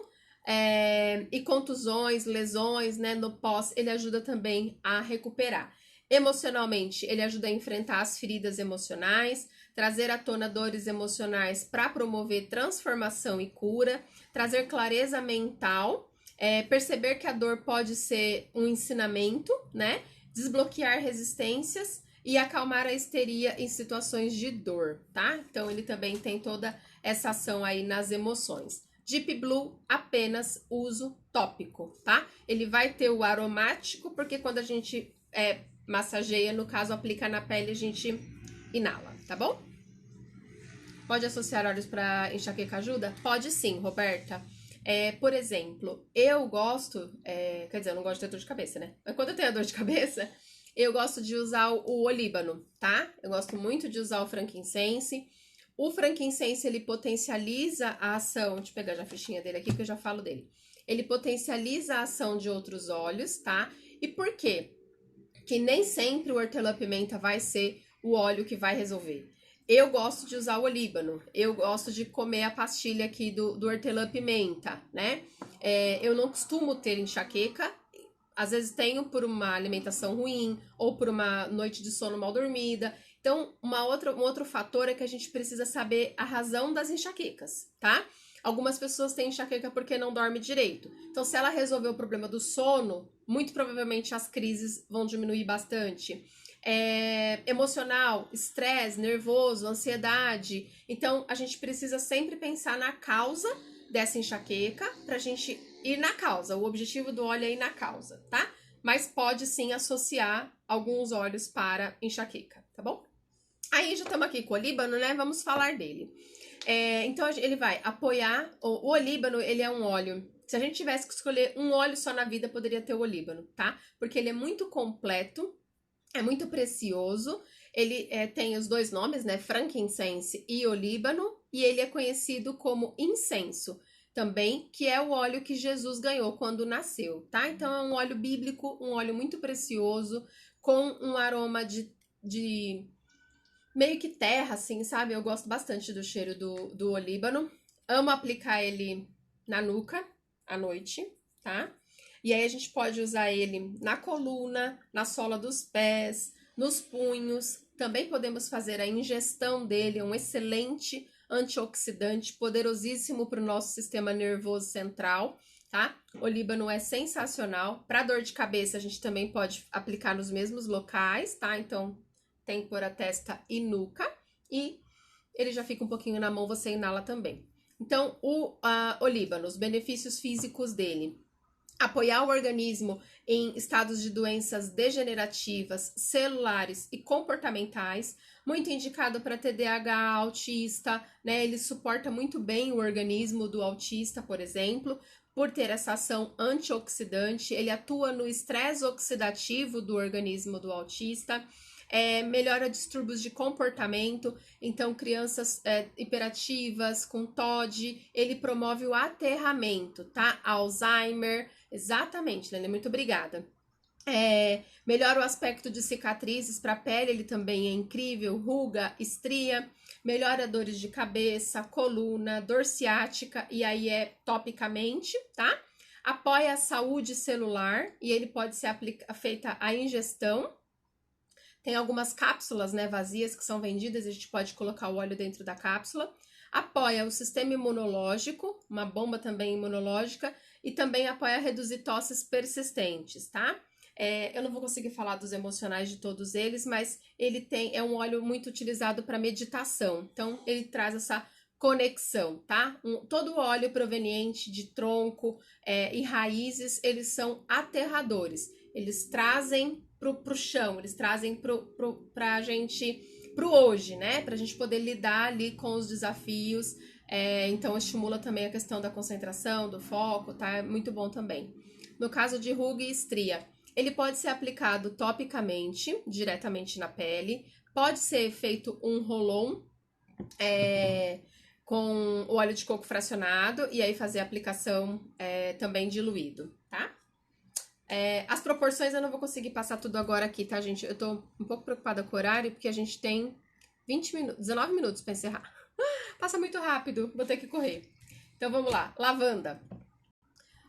e contusões, lesões, né? No pós, ele ajuda também a recuperar. Emocionalmente, ele ajuda a enfrentar as feridas emocionais, trazer à tona dores emocionais para promover transformação e cura, trazer clareza mental, perceber que a dor pode ser um ensinamento, né? Desbloquear resistências e acalmar a histeria em situações de dor, tá? Então, ele também tem toda essa ação aí nas emoções. Deep Blue, apenas uso tópico, tá? Ele vai ter o aromático, porque quando a gente massageia, no caso, aplica na pele, a gente inala, tá bom? Pode associar óleos para enxaqueca ajuda? Pode sim, Roberta. Por exemplo, eu gosto, quer dizer, eu não gosto de ter dor de cabeça, né? Mas quando eu tenho dor de cabeça, eu gosto de usar o olíbano, tá? Eu gosto muito de usar o frankincense. O frankincense, ele potencializa a ação, deixa eu pegar já a fichinha dele aqui que eu já falo dele. Ele potencializa a ação de outros óleos, tá? E por quê? Que nem sempre o hortelã-pimenta vai ser o óleo que vai resolver. Eu gosto de usar o olíbano, eu gosto de comer a pastilha aqui do hortelã-pimenta, né? Eu não costumo ter enxaqueca, às vezes tenho por uma alimentação ruim ou por uma noite de sono mal dormida. Então, um outro fator é que a gente precisa saber a razão das enxaquecas, tá? Algumas pessoas têm enxaqueca porque não dorme direito. Então, se ela resolver o problema do sono, muito provavelmente as crises vão diminuir bastante. Emocional, estresse, nervoso, ansiedade. Então, a gente precisa sempre pensar na causa dessa enxaqueca pra gente ir na causa. O objetivo do óleo é ir na causa, tá? Mas pode sim associar alguns óleos para enxaqueca, tá bom? Aí já estamos aqui com o olíbano, né? Vamos falar dele. Então, ele vai apoiar... O olíbano, ele é um óleo... Se a gente tivesse que escolher um óleo só na vida, poderia ter o olíbano, tá? Porque ele é muito completo, é muito precioso. Ele tem os dois nomes, né? Frankincense e olíbano. E ele é conhecido como incenso também, que é o óleo que Jesus ganhou quando nasceu, tá? Então, é um óleo bíblico, um óleo muito precioso, com um aroma de meio que terra, assim, sabe? Eu gosto bastante do cheiro do olíbano. Amo aplicar ele na nuca à noite, tá? E aí a gente pode usar ele na coluna, na sola dos pés, nos punhos. Também podemos fazer a ingestão dele, é um excelente antioxidante, poderosíssimo para o nosso sistema nervoso central, tá? O olíbano é sensacional. Para dor de cabeça, a gente também pode aplicar nos mesmos locais, tá? Então, têmpora, testa e nuca. E ele já fica um pouquinho na mão, você inala também. Então, o olíbano, os benefícios físicos dele. Apoiar o organismo em estados de doenças degenerativas, celulares e comportamentais, muito indicado para TDAH, autista, né? Ele suporta muito bem o organismo do autista, por exemplo, por ter essa ação antioxidante. Ele atua no estresse oxidativo do organismo do autista. Melhora distúrbios de comportamento, então crianças hiperativas, com TOD, ele promove o aterramento, tá? Alzheimer, exatamente, Lene, muito obrigada. Melhora o aspecto de cicatrizes para a pele, ele também é incrível, ruga, estria, melhora dores de cabeça, coluna, dor ciática, e aí topicamente, tá? Apoia a saúde celular, e ele pode ser feita a ingestão. Tem algumas cápsulas, né, vazias que são vendidas, a gente pode colocar o óleo dentro da cápsula. Apoia o sistema imunológico, uma bomba também imunológica, e também apoia a reduzir tosses persistentes, tá? Eu não vou conseguir falar dos emocionais de todos eles, mas ele é um óleo muito utilizado para meditação. Então, ele traz essa conexão, tá? Todo óleo proveniente de tronco e raízes, eles são aterradores. Eles trazem pro chão, eles trazem pra gente, pro hoje, né? Pra gente poder lidar ali com os desafios Então estimula também a questão da concentração, do foco, tá? É muito bom também. No caso de ruga e estria, ele pode ser aplicado topicamente, diretamente na pele, pode ser feito um roll-on com o óleo de coco fracionado e aí fazer a aplicação também diluído, tá? As proporções eu não vou conseguir passar tudo agora aqui, tá, gente? Eu tô um pouco preocupada com o horário, porque a gente tem 19 minutos pra encerrar. Passa muito rápido, vou ter que correr. Então vamos lá, lavanda.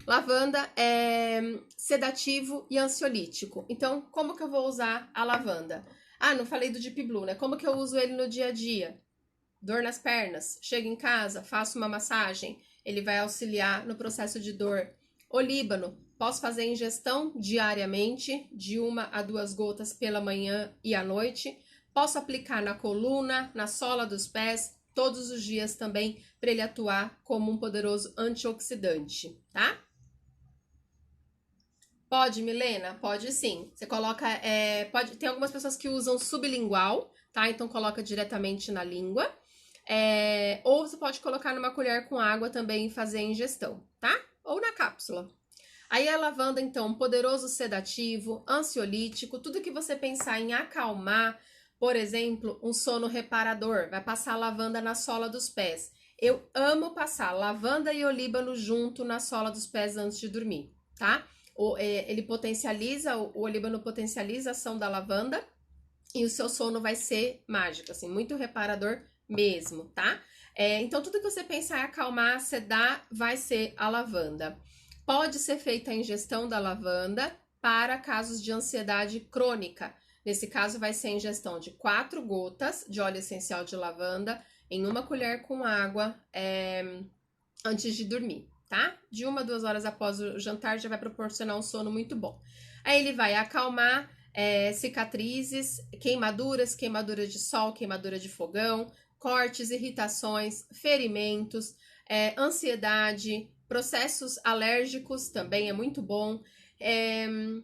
Lavanda é sedativo e ansiolítico. Então, como que eu vou usar a lavanda? Ah, não falei do Deep Blue, né? Como que eu uso ele no dia a dia? Dor nas pernas, chego em casa, faço uma massagem, ele vai auxiliar no processo de dor. Olíbano, posso fazer ingestão diariamente, de 1 a 2 gotas pela manhã e à noite. Posso aplicar na coluna, na sola dos pés, todos os dias também, para ele atuar como um poderoso antioxidante, tá? Pode, Milena? Pode sim. Você coloca, tem algumas pessoas que usam sublingual, tá? Então coloca diretamente na língua. Ou você pode colocar numa colher com água também e fazer a ingestão, tá? Ou na cápsula. Aí a lavanda, então, poderoso sedativo, ansiolítico, tudo que você pensar em acalmar, por exemplo, um sono reparador, vai passar lavanda na sola dos pés. Eu amo passar lavanda e olíbano junto na sola dos pés antes de dormir, tá? Ele potencializa, o olíbano potencializa a ação da lavanda e o seu sono vai ser mágico, assim, muito reparador mesmo, tá? Então, tudo que você pensar em acalmar, sedar, vai ser a lavanda. Pode ser feita a ingestão da lavanda para casos de ansiedade crônica. Nesse caso, vai ser a ingestão de 4 gotas de óleo essencial de lavanda em 1 colher com água antes de dormir, tá? De 1 a 2 horas após o jantar já vai proporcionar um sono muito bom. Aí ele vai acalmar cicatrizes, queimaduras de sol, queimadura de fogão, cortes, irritações, ferimentos, ansiedade, processos alérgicos também é muito bom.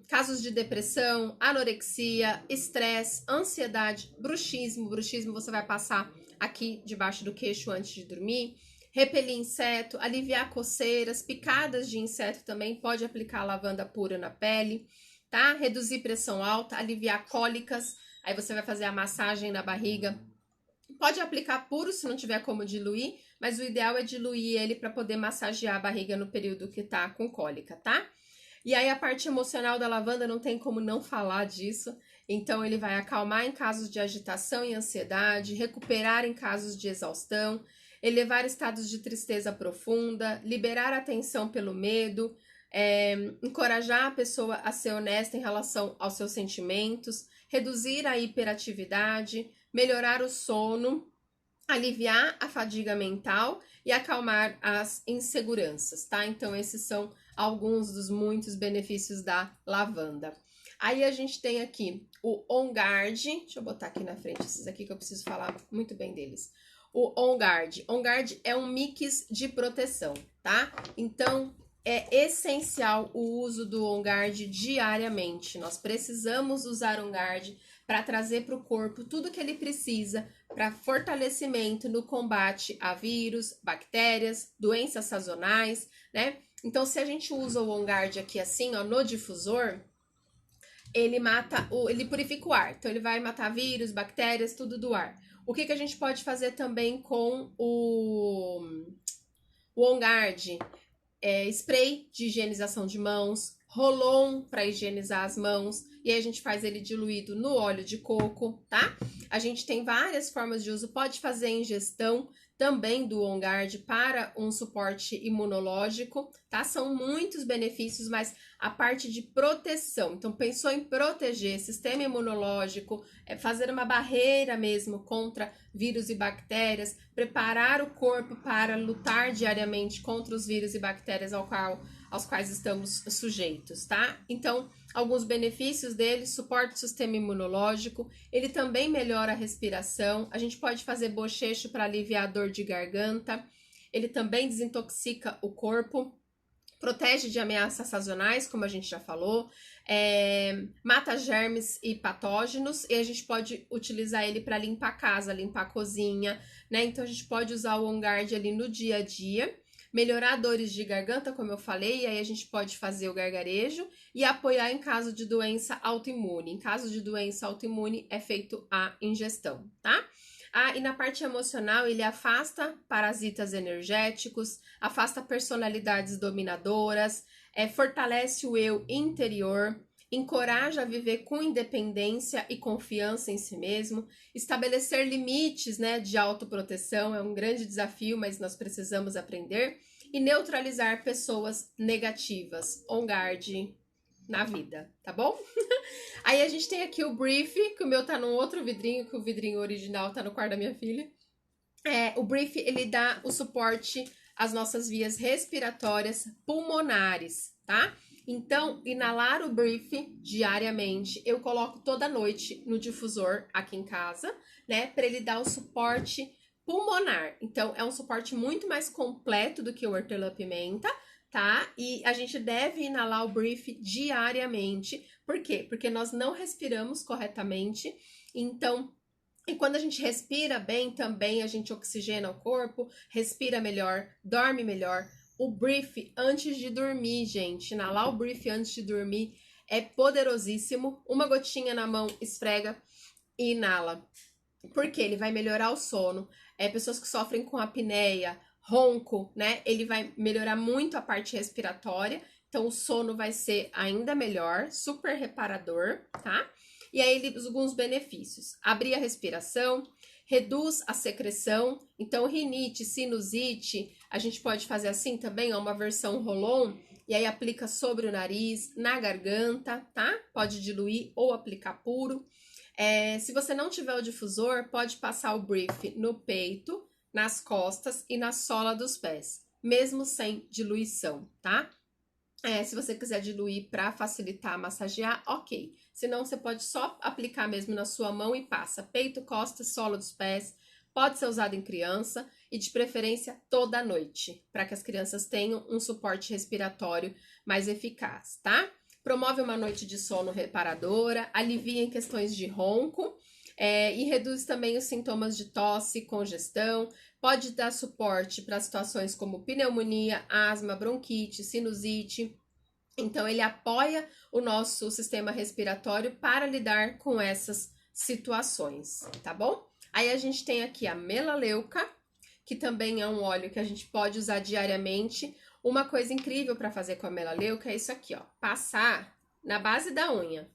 Casos de depressão, anorexia, estresse, ansiedade, bruxismo. Bruxismo você vai passar aqui debaixo do queixo antes de dormir. Repelir inseto, aliviar coceiras, picadas de inseto também, pode aplicar lavanda pura na pele, tá? Reduzir pressão alta, aliviar cólicas, aí você vai fazer a massagem na barriga. Pode aplicar puro se não tiver como diluir, mas o ideal é diluir ele para poder massagear a barriga no período que tá com cólica, tá? E aí a parte emocional da lavanda não tem como não falar disso. Então ele vai acalmar em casos de agitação e ansiedade, recuperar em casos de exaustão, elevar estados de tristeza profunda, liberar a tensão pelo medo, encorajar a pessoa a ser honesta em relação aos seus sentimentos, reduzir a hiperatividade, melhorar o sono, aliviar a fadiga mental e acalmar as inseguranças, tá? Então, esses são alguns dos muitos benefícios da lavanda. Aí a gente tem aqui o On Guard, deixa eu botar aqui na frente esses aqui que eu preciso falar muito bem deles. O On Guard. On Guard é um mix de proteção, tá? Então, é essencial o uso do On Guard diariamente. Nós precisamos usar On Guard para trazer para o corpo tudo que ele precisa para fortalecimento no combate a vírus, bactérias, doenças sazonais, né? Então, se a gente usa o On Guard aqui assim, ó, no difusor, ele purifica o ar. Então, ele vai matar vírus, bactérias, tudo do ar. O que a gente pode fazer também com o On Guard? Spray de higienização de mãos, roll-on para higienizar as mãos, e aí a gente faz ele diluído no óleo de coco, tá? A gente tem várias formas de uso, pode fazer ingestão também do On Guard para um suporte imunológico, tá? São muitos benefícios, mas a parte de proteção, então pensou em proteger sistema imunológico, fazer uma barreira mesmo contra vírus e bactérias, preparar o corpo para lutar diariamente contra os vírus e bactérias aos quais estamos sujeitos, tá? Então, alguns benefícios dele: suporte o sistema imunológico, ele também melhora a respiração, a gente pode fazer bochecho para aliviar a dor de garganta, ele também desintoxica o corpo, protege de ameaças sazonais, como a gente já falou, mata germes e patógenos, e a gente pode utilizar ele para limpar a casa, limpar a cozinha, né? Então a gente pode usar o On Guard ali no dia a dia, melhorar dores de garganta, como eu falei, e aí a gente pode fazer o gargarejo e apoiar em caso de doença autoimune. Em caso de doença autoimune é feito a ingestão, tá? E na parte emocional, ele afasta parasitas energéticos, afasta personalidades dominadoras, fortalece o eu interior, encoraja a viver com independência e confiança em si mesmo, estabelecer limites, né, de autoproteção é um grande desafio, mas nós precisamos aprender, e neutralizar pessoas negativas, On Guard na vida, tá bom? Aí a gente tem aqui o Brief, que o meu tá num outro vidrinho, que o vidrinho original tá no quarto da minha filha. O Brief, ele dá o suporte às nossas vias respiratórias pulmonares, tá? Então, inalar o Brief diariamente, eu coloco toda noite no difusor aqui em casa, né? Para ele dar o suporte pulmonar. Então, é um suporte muito mais completo do que o hortelã-pimenta, tá? E a gente deve inalar o Brief diariamente. Por quê? Porque nós não respiramos corretamente. Então, e quando a gente respira bem, também a gente oxigena o corpo, respira melhor, dorme melhor. O Brief antes de dormir, gente, inalar o Brief antes de dormir é poderosíssimo. Uma gotinha na mão, esfrega e inala. Porque ele vai melhorar o sono. Pessoas que sofrem com apneia, ronco, né? Ele vai melhorar muito a parte respiratória. Então, o sono vai ser ainda melhor, super reparador, tá? E aí, alguns benefícios. Abrir a respiração, reduz a secreção. Então, rinite, sinusite, a gente pode fazer assim também, ó, uma versão roll-on. E aí, aplica sobre o nariz, na garganta, tá? Pode diluir ou aplicar puro. Se você não tiver o difusor, pode passar o Brief no peito, nas costas e na sola dos pés, mesmo sem diluição, tá? Se você quiser diluir para facilitar massagear, ok. Senão, você pode só aplicar mesmo na sua mão e passa peito, costas, sola dos pés. Pode ser usado em criança e de preferência toda noite, para que as crianças tenham um suporte respiratório mais eficaz, tá? Promove uma noite de sono reparadora, alivia em questões de ronco, e reduz também os sintomas de tosse, congestão, pode dar suporte para situações como pneumonia, asma, bronquite, sinusite. Então, ele apoia o nosso sistema respiratório para lidar com essas situações, tá bom? Aí a gente tem aqui a melaleuca, que também é um óleo que a gente pode usar diariamente. Uma coisa incrível para fazer com a melaleuca é isso aqui, ó, passar na base da unha.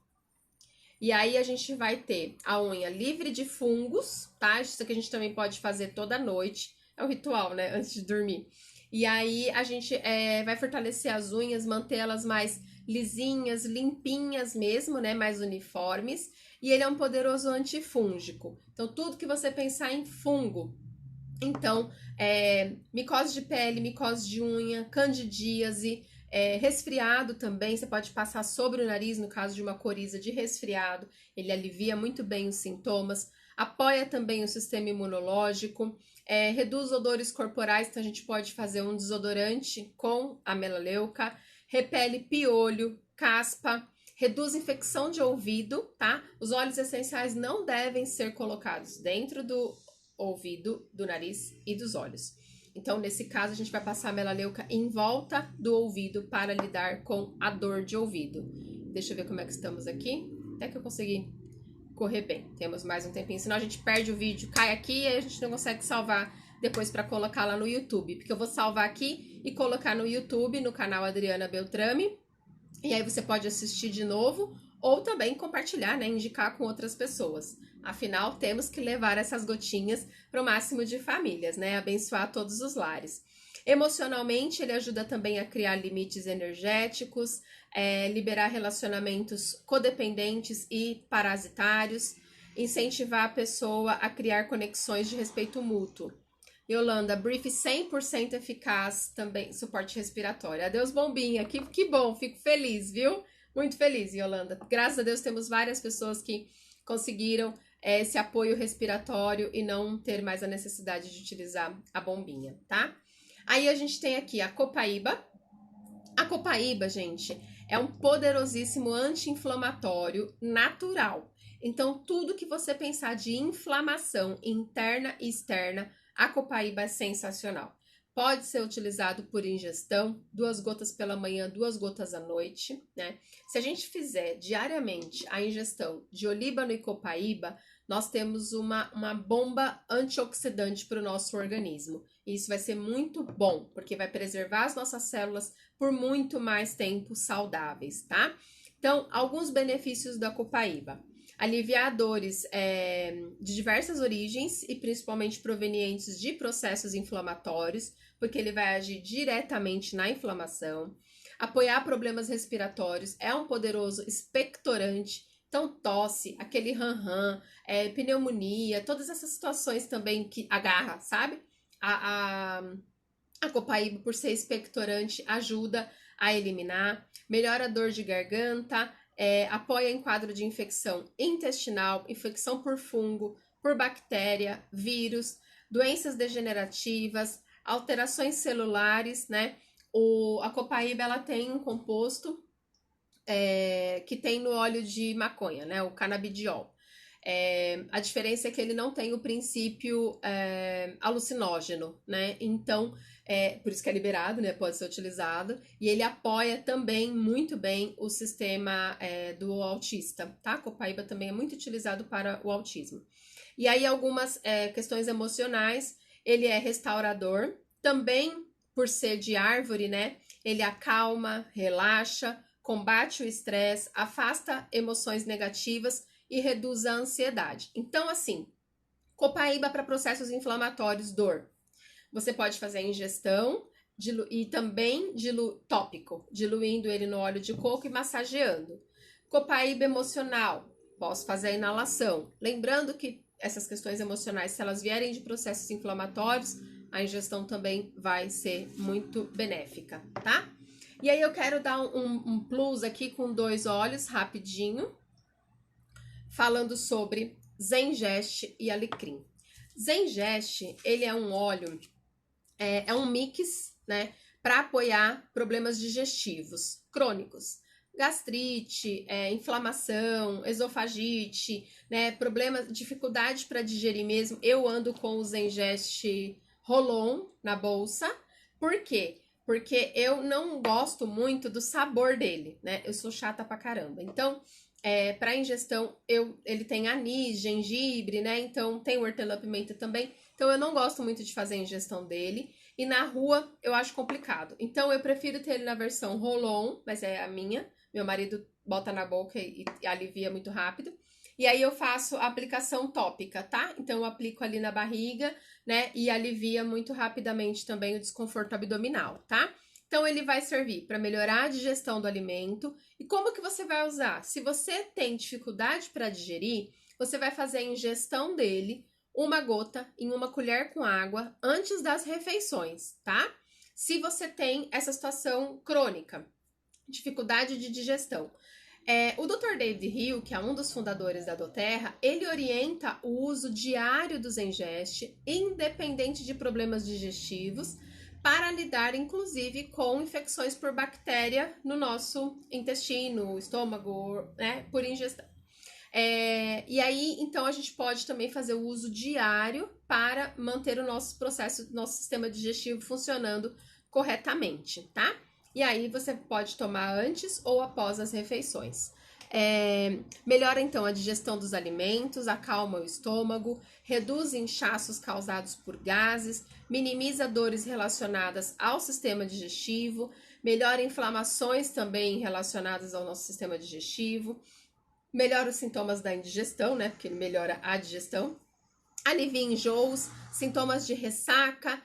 E aí a gente vai ter a unha livre de fungos, tá? Isso aqui a gente também pode fazer toda noite. É o ritual, né? Antes de dormir. E aí a gente vai fortalecer as unhas, manter elas mais lisinhas, limpinhas mesmo, né? Mais uniformes. E ele é um poderoso antifúngico. Então, tudo que você pensar em fungo. Então, micose de pele, micose de unha, candidíase, resfriado também, você pode passar sobre o nariz no caso de uma coriza de resfriado, ele alivia muito bem os sintomas, apoia também o sistema imunológico, reduz odores corporais, então a gente pode fazer um desodorante com a melaleuca, repele piolho, caspa, reduz infecção de ouvido, tá? Os óleos essenciais não devem ser colocados dentro do ouvido, do nariz e dos olhos. Então, nesse caso, a gente vai passar a melaleuca em volta do ouvido para lidar com a dor de ouvido. Deixa eu ver como é que estamos aqui. Até que eu consegui correr bem. Temos mais um tempinho, senão a gente perde o vídeo, cai aqui e a gente não consegue salvar depois para colocar lá no YouTube. Porque eu vou salvar aqui e colocar no YouTube, no canal Adriana Beltrame. E aí você pode assistir de novo ou também compartilhar, né? Indicar com outras pessoas. Afinal, temos que levar essas gotinhas para o máximo de famílias, né? Abençoar todos os lares. Emocionalmente, ele ajuda também a criar limites energéticos, liberar relacionamentos codependentes e parasitários, incentivar a pessoa a criar conexões de respeito mútuo. Yolanda, Brief 100% eficaz, também suporte respiratório. Adeus, bombinha, que bom, fico feliz, viu? Muito feliz, Yolanda. Graças a Deus temos várias pessoas que conseguiram esse apoio respiratório e não ter mais a necessidade de utilizar a bombinha, tá? Aí a gente tem aqui a copaíba, A copaíba, gente, é um poderosíssimo anti-inflamatório natural. Então, tudo que você pensar de inflamação interna e externa, a copaíba é sensacional. Pode ser utilizado por ingestão, 2 gotas pela manhã, 2 gotas à noite, né? Se a gente fizer diariamente a ingestão de olíbano e copaíba, nós temos uma bomba antioxidante para o nosso organismo. E isso vai ser muito bom, porque vai preservar as nossas células por muito mais tempo saudáveis, tá? Então, alguns benefícios da copaíba. Aliviar dores de diversas origens e principalmente provenientes de processos inflamatórios, porque ele vai agir diretamente na inflamação. Apoiar problemas respiratórios, é um poderoso expectorante. Então, tosse, aquele ran-ran, pneumonia, todas essas situações também que agarra, sabe? A copaíba, por ser expectorante, ajuda a eliminar, melhora a dor de garganta, apoia em quadro de infecção intestinal, infecção por fungo, por bactéria, vírus, doenças degenerativas, alterações celulares, né? A copaíba, ela tem um composto que tem no óleo de maconha, né? O canabidiol. A diferença é que ele não tem o princípio alucinógeno, né? Então, por isso que é liberado, né? Pode ser utilizado. E ele apoia também muito bem o sistema do autista, tá? A copaíba também é muito utilizado para o autismo. E aí, algumas questões emocionais, ele é restaurador, também por ser de árvore, né? Ele acalma, relaxa, combate o estresse, afasta emoções negativas e reduz a ansiedade. Então, assim, copaíba para processos inflamatórios, dor. Você pode fazer a ingestão e também tópico, diluindo ele no óleo de coco e massageando. Copaíba emocional, posso fazer a inalação. Lembrando que essas questões emocionais, se elas vierem de processos inflamatórios, a ingestão também vai ser muito benéfica, tá? E aí eu quero dar um plus aqui com 2 óleos, rapidinho, falando sobre Zengeste e alecrim. Zengeste, ele é um óleo, é um mix, né, para apoiar problemas digestivos crônicos. Gastrite, inflamação, esofagite, né, problemas, dificuldade para digerir mesmo. Eu ando com o Zengeste Rolon na bolsa. Por quê? Porque eu não gosto muito do sabor dele, né? Eu sou chata pra caramba. Então, para ingestão, ele tem anis, gengibre, né? Então, tem hortelã-pimenta também. Então, eu não gosto muito de fazer a ingestão dele. E na rua, eu acho complicado. Então, eu prefiro ter ele na versão roll-on, mas é a minha. Meu marido bota na boca e alivia muito rápido. E aí, eu faço a aplicação tópica, tá? Então, eu aplico ali na barriga, né? E alivia muito rapidamente também o desconforto abdominal, tá? Então, ele vai servir para melhorar a digestão do alimento. E como que você vai usar? Se você tem dificuldade para digerir, você vai fazer a ingestão dele, 1 gota em 1 colher com água antes das refeições, tá? Se você tem essa situação crônica, dificuldade de digestão. O Dr. David Hill, que é um dos fundadores da doTERRA, ele orienta o uso diário do Zengeste, independente de problemas digestivos, para lidar, inclusive, com infecções por bactéria no nosso intestino, estômago, né, por ingestão. E aí, então, a gente pode também fazer o uso diário para manter o nosso processo, nosso sistema digestivo funcionando corretamente, tá? E aí, você pode tomar antes ou após as refeições. Melhora, então, a digestão dos alimentos, acalma o estômago, reduz inchaços causados por gases, minimiza dores relacionadas ao sistema digestivo, melhora inflamações também relacionadas ao nosso sistema digestivo, melhora os sintomas da indigestão, né? Porque ele melhora a digestão. Alivia enjoos, sintomas de ressaca,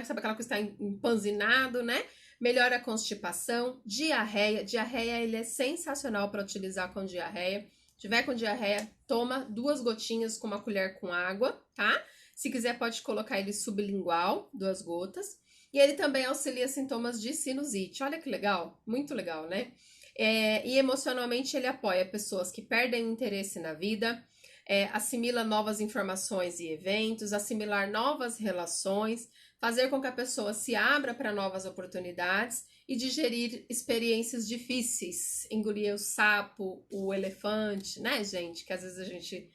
sabe aquela coisa que está empanzinado, né? Melhora a constipação, diarreia. Diarreia, ele é sensacional para utilizar com diarreia. Se tiver com diarreia, toma 2 gotinhas com 1 colher com água, tá? Se quiser, pode colocar ele sublingual, 2 gotas. E ele também auxilia sintomas de sinusite. Olha que legal, muito legal, né? E emocionalmente ele apoia pessoas que perdem interesse na vida, assimila novas informações e eventos, assimilar novas relações, fazer com que a pessoa se abra para novas oportunidades e digerir experiências difíceis. Engolir o sapo, o elefante, né, gente? Que às vezes a gente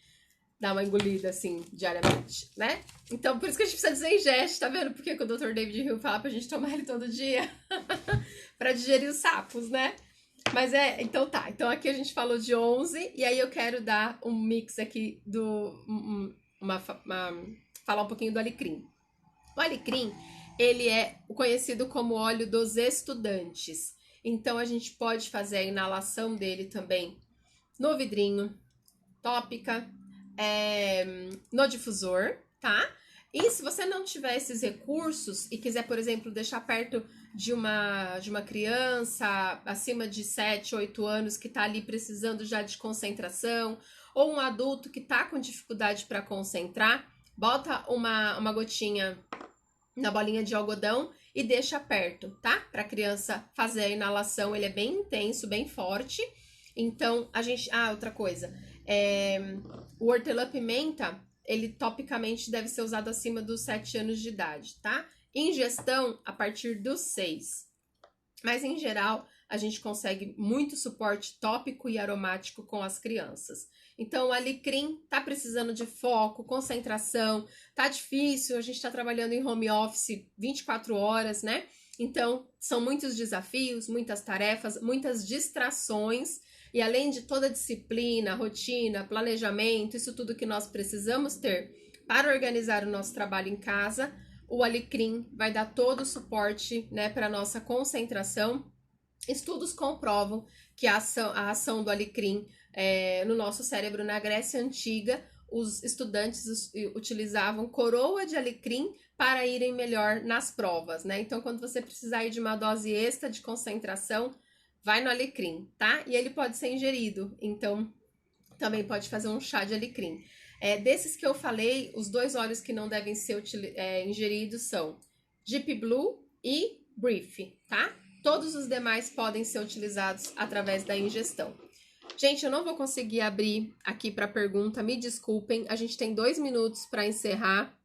dá uma engolida, assim, diariamente, né? Então, por isso que a gente precisa de Zengest, tá vendo? Porque que o Dr. David Hill fala pra gente tomar ele todo dia? Pra digerir os sapos, né? Mas então tá. Então aqui a gente falou de 11, e aí eu quero dar um mix aqui falar um pouquinho do alecrim. O alecrim, ele é conhecido como óleo dos estudantes. Então a gente pode fazer a inalação dele também no vidrinho, tópica, no difusor, tá? E se você não tiver esses recursos e quiser, por exemplo, deixar perto de uma criança acima de 7, 8 anos que tá ali precisando já de concentração, ou um adulto que tá com dificuldade para concentrar, bota uma gotinha na bolinha de algodão e deixa perto, tá? Para a criança fazer a inalação, ele é bem intenso, bem forte. Então, outra coisa, o hortelã-pimenta, ele topicamente deve ser usado acima dos 7 anos de idade, tá? Ingestão a partir dos 6. Mas, em geral, a gente consegue muito suporte tópico e aromático com as crianças. Então, o alecrim tá precisando de foco, concentração, tá difícil, a gente tá trabalhando em home office 24 horas, né? Então, são muitos desafios, muitas tarefas, muitas distrações, e além de toda a disciplina, rotina, planejamento, isso tudo que nós precisamos ter para organizar o nosso trabalho em casa, o alecrim vai dar todo o suporte, né, para nossa concentração. Estudos comprovam que a ação do alecrim no nosso cérebro na Grécia Antiga, os estudantes utilizavam coroa de alecrim para irem melhor nas provas, né? Então, quando você precisar ir de uma dose extra de concentração, vai no alecrim, tá? E ele pode ser ingerido, então também pode fazer um chá de alecrim. Desses que eu falei, os 2 óleos que não devem ser ingeridos são Deep Blue e Brief, tá? Todos os demais podem ser utilizados através da ingestão. Gente, eu não vou conseguir abrir aqui para pergunta, me desculpem. A gente tem 2 minutos para encerrar.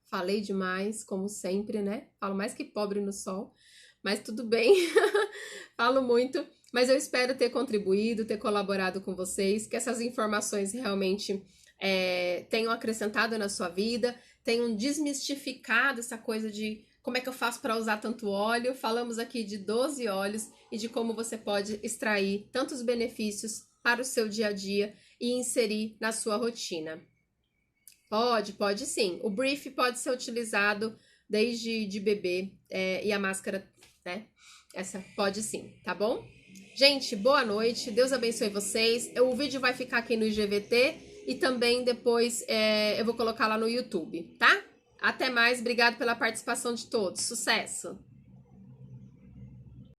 Falei demais, como sempre, né? Falo mais que pobre no sol, mas tudo bem. Falo muito, mas eu espero ter contribuído, ter colaborado com vocês, que essas informações realmente tenham acrescentado na sua vida, tenham desmistificado essa coisa de como é que eu faço para usar tanto óleo. Falamos aqui de 12 óleos e de como você pode extrair tantos benefícios para o seu dia a dia e inserir na sua rotina. Pode sim. O Brief pode ser utilizado desde de bebê e a máscara, né? Essa pode sim, tá bom? Gente, boa noite. Deus abençoe vocês. O vídeo vai ficar aqui no IGVT e também depois eu vou colocar lá no YouTube, tá? Até mais. Obrigado pela participação de todos. Sucesso!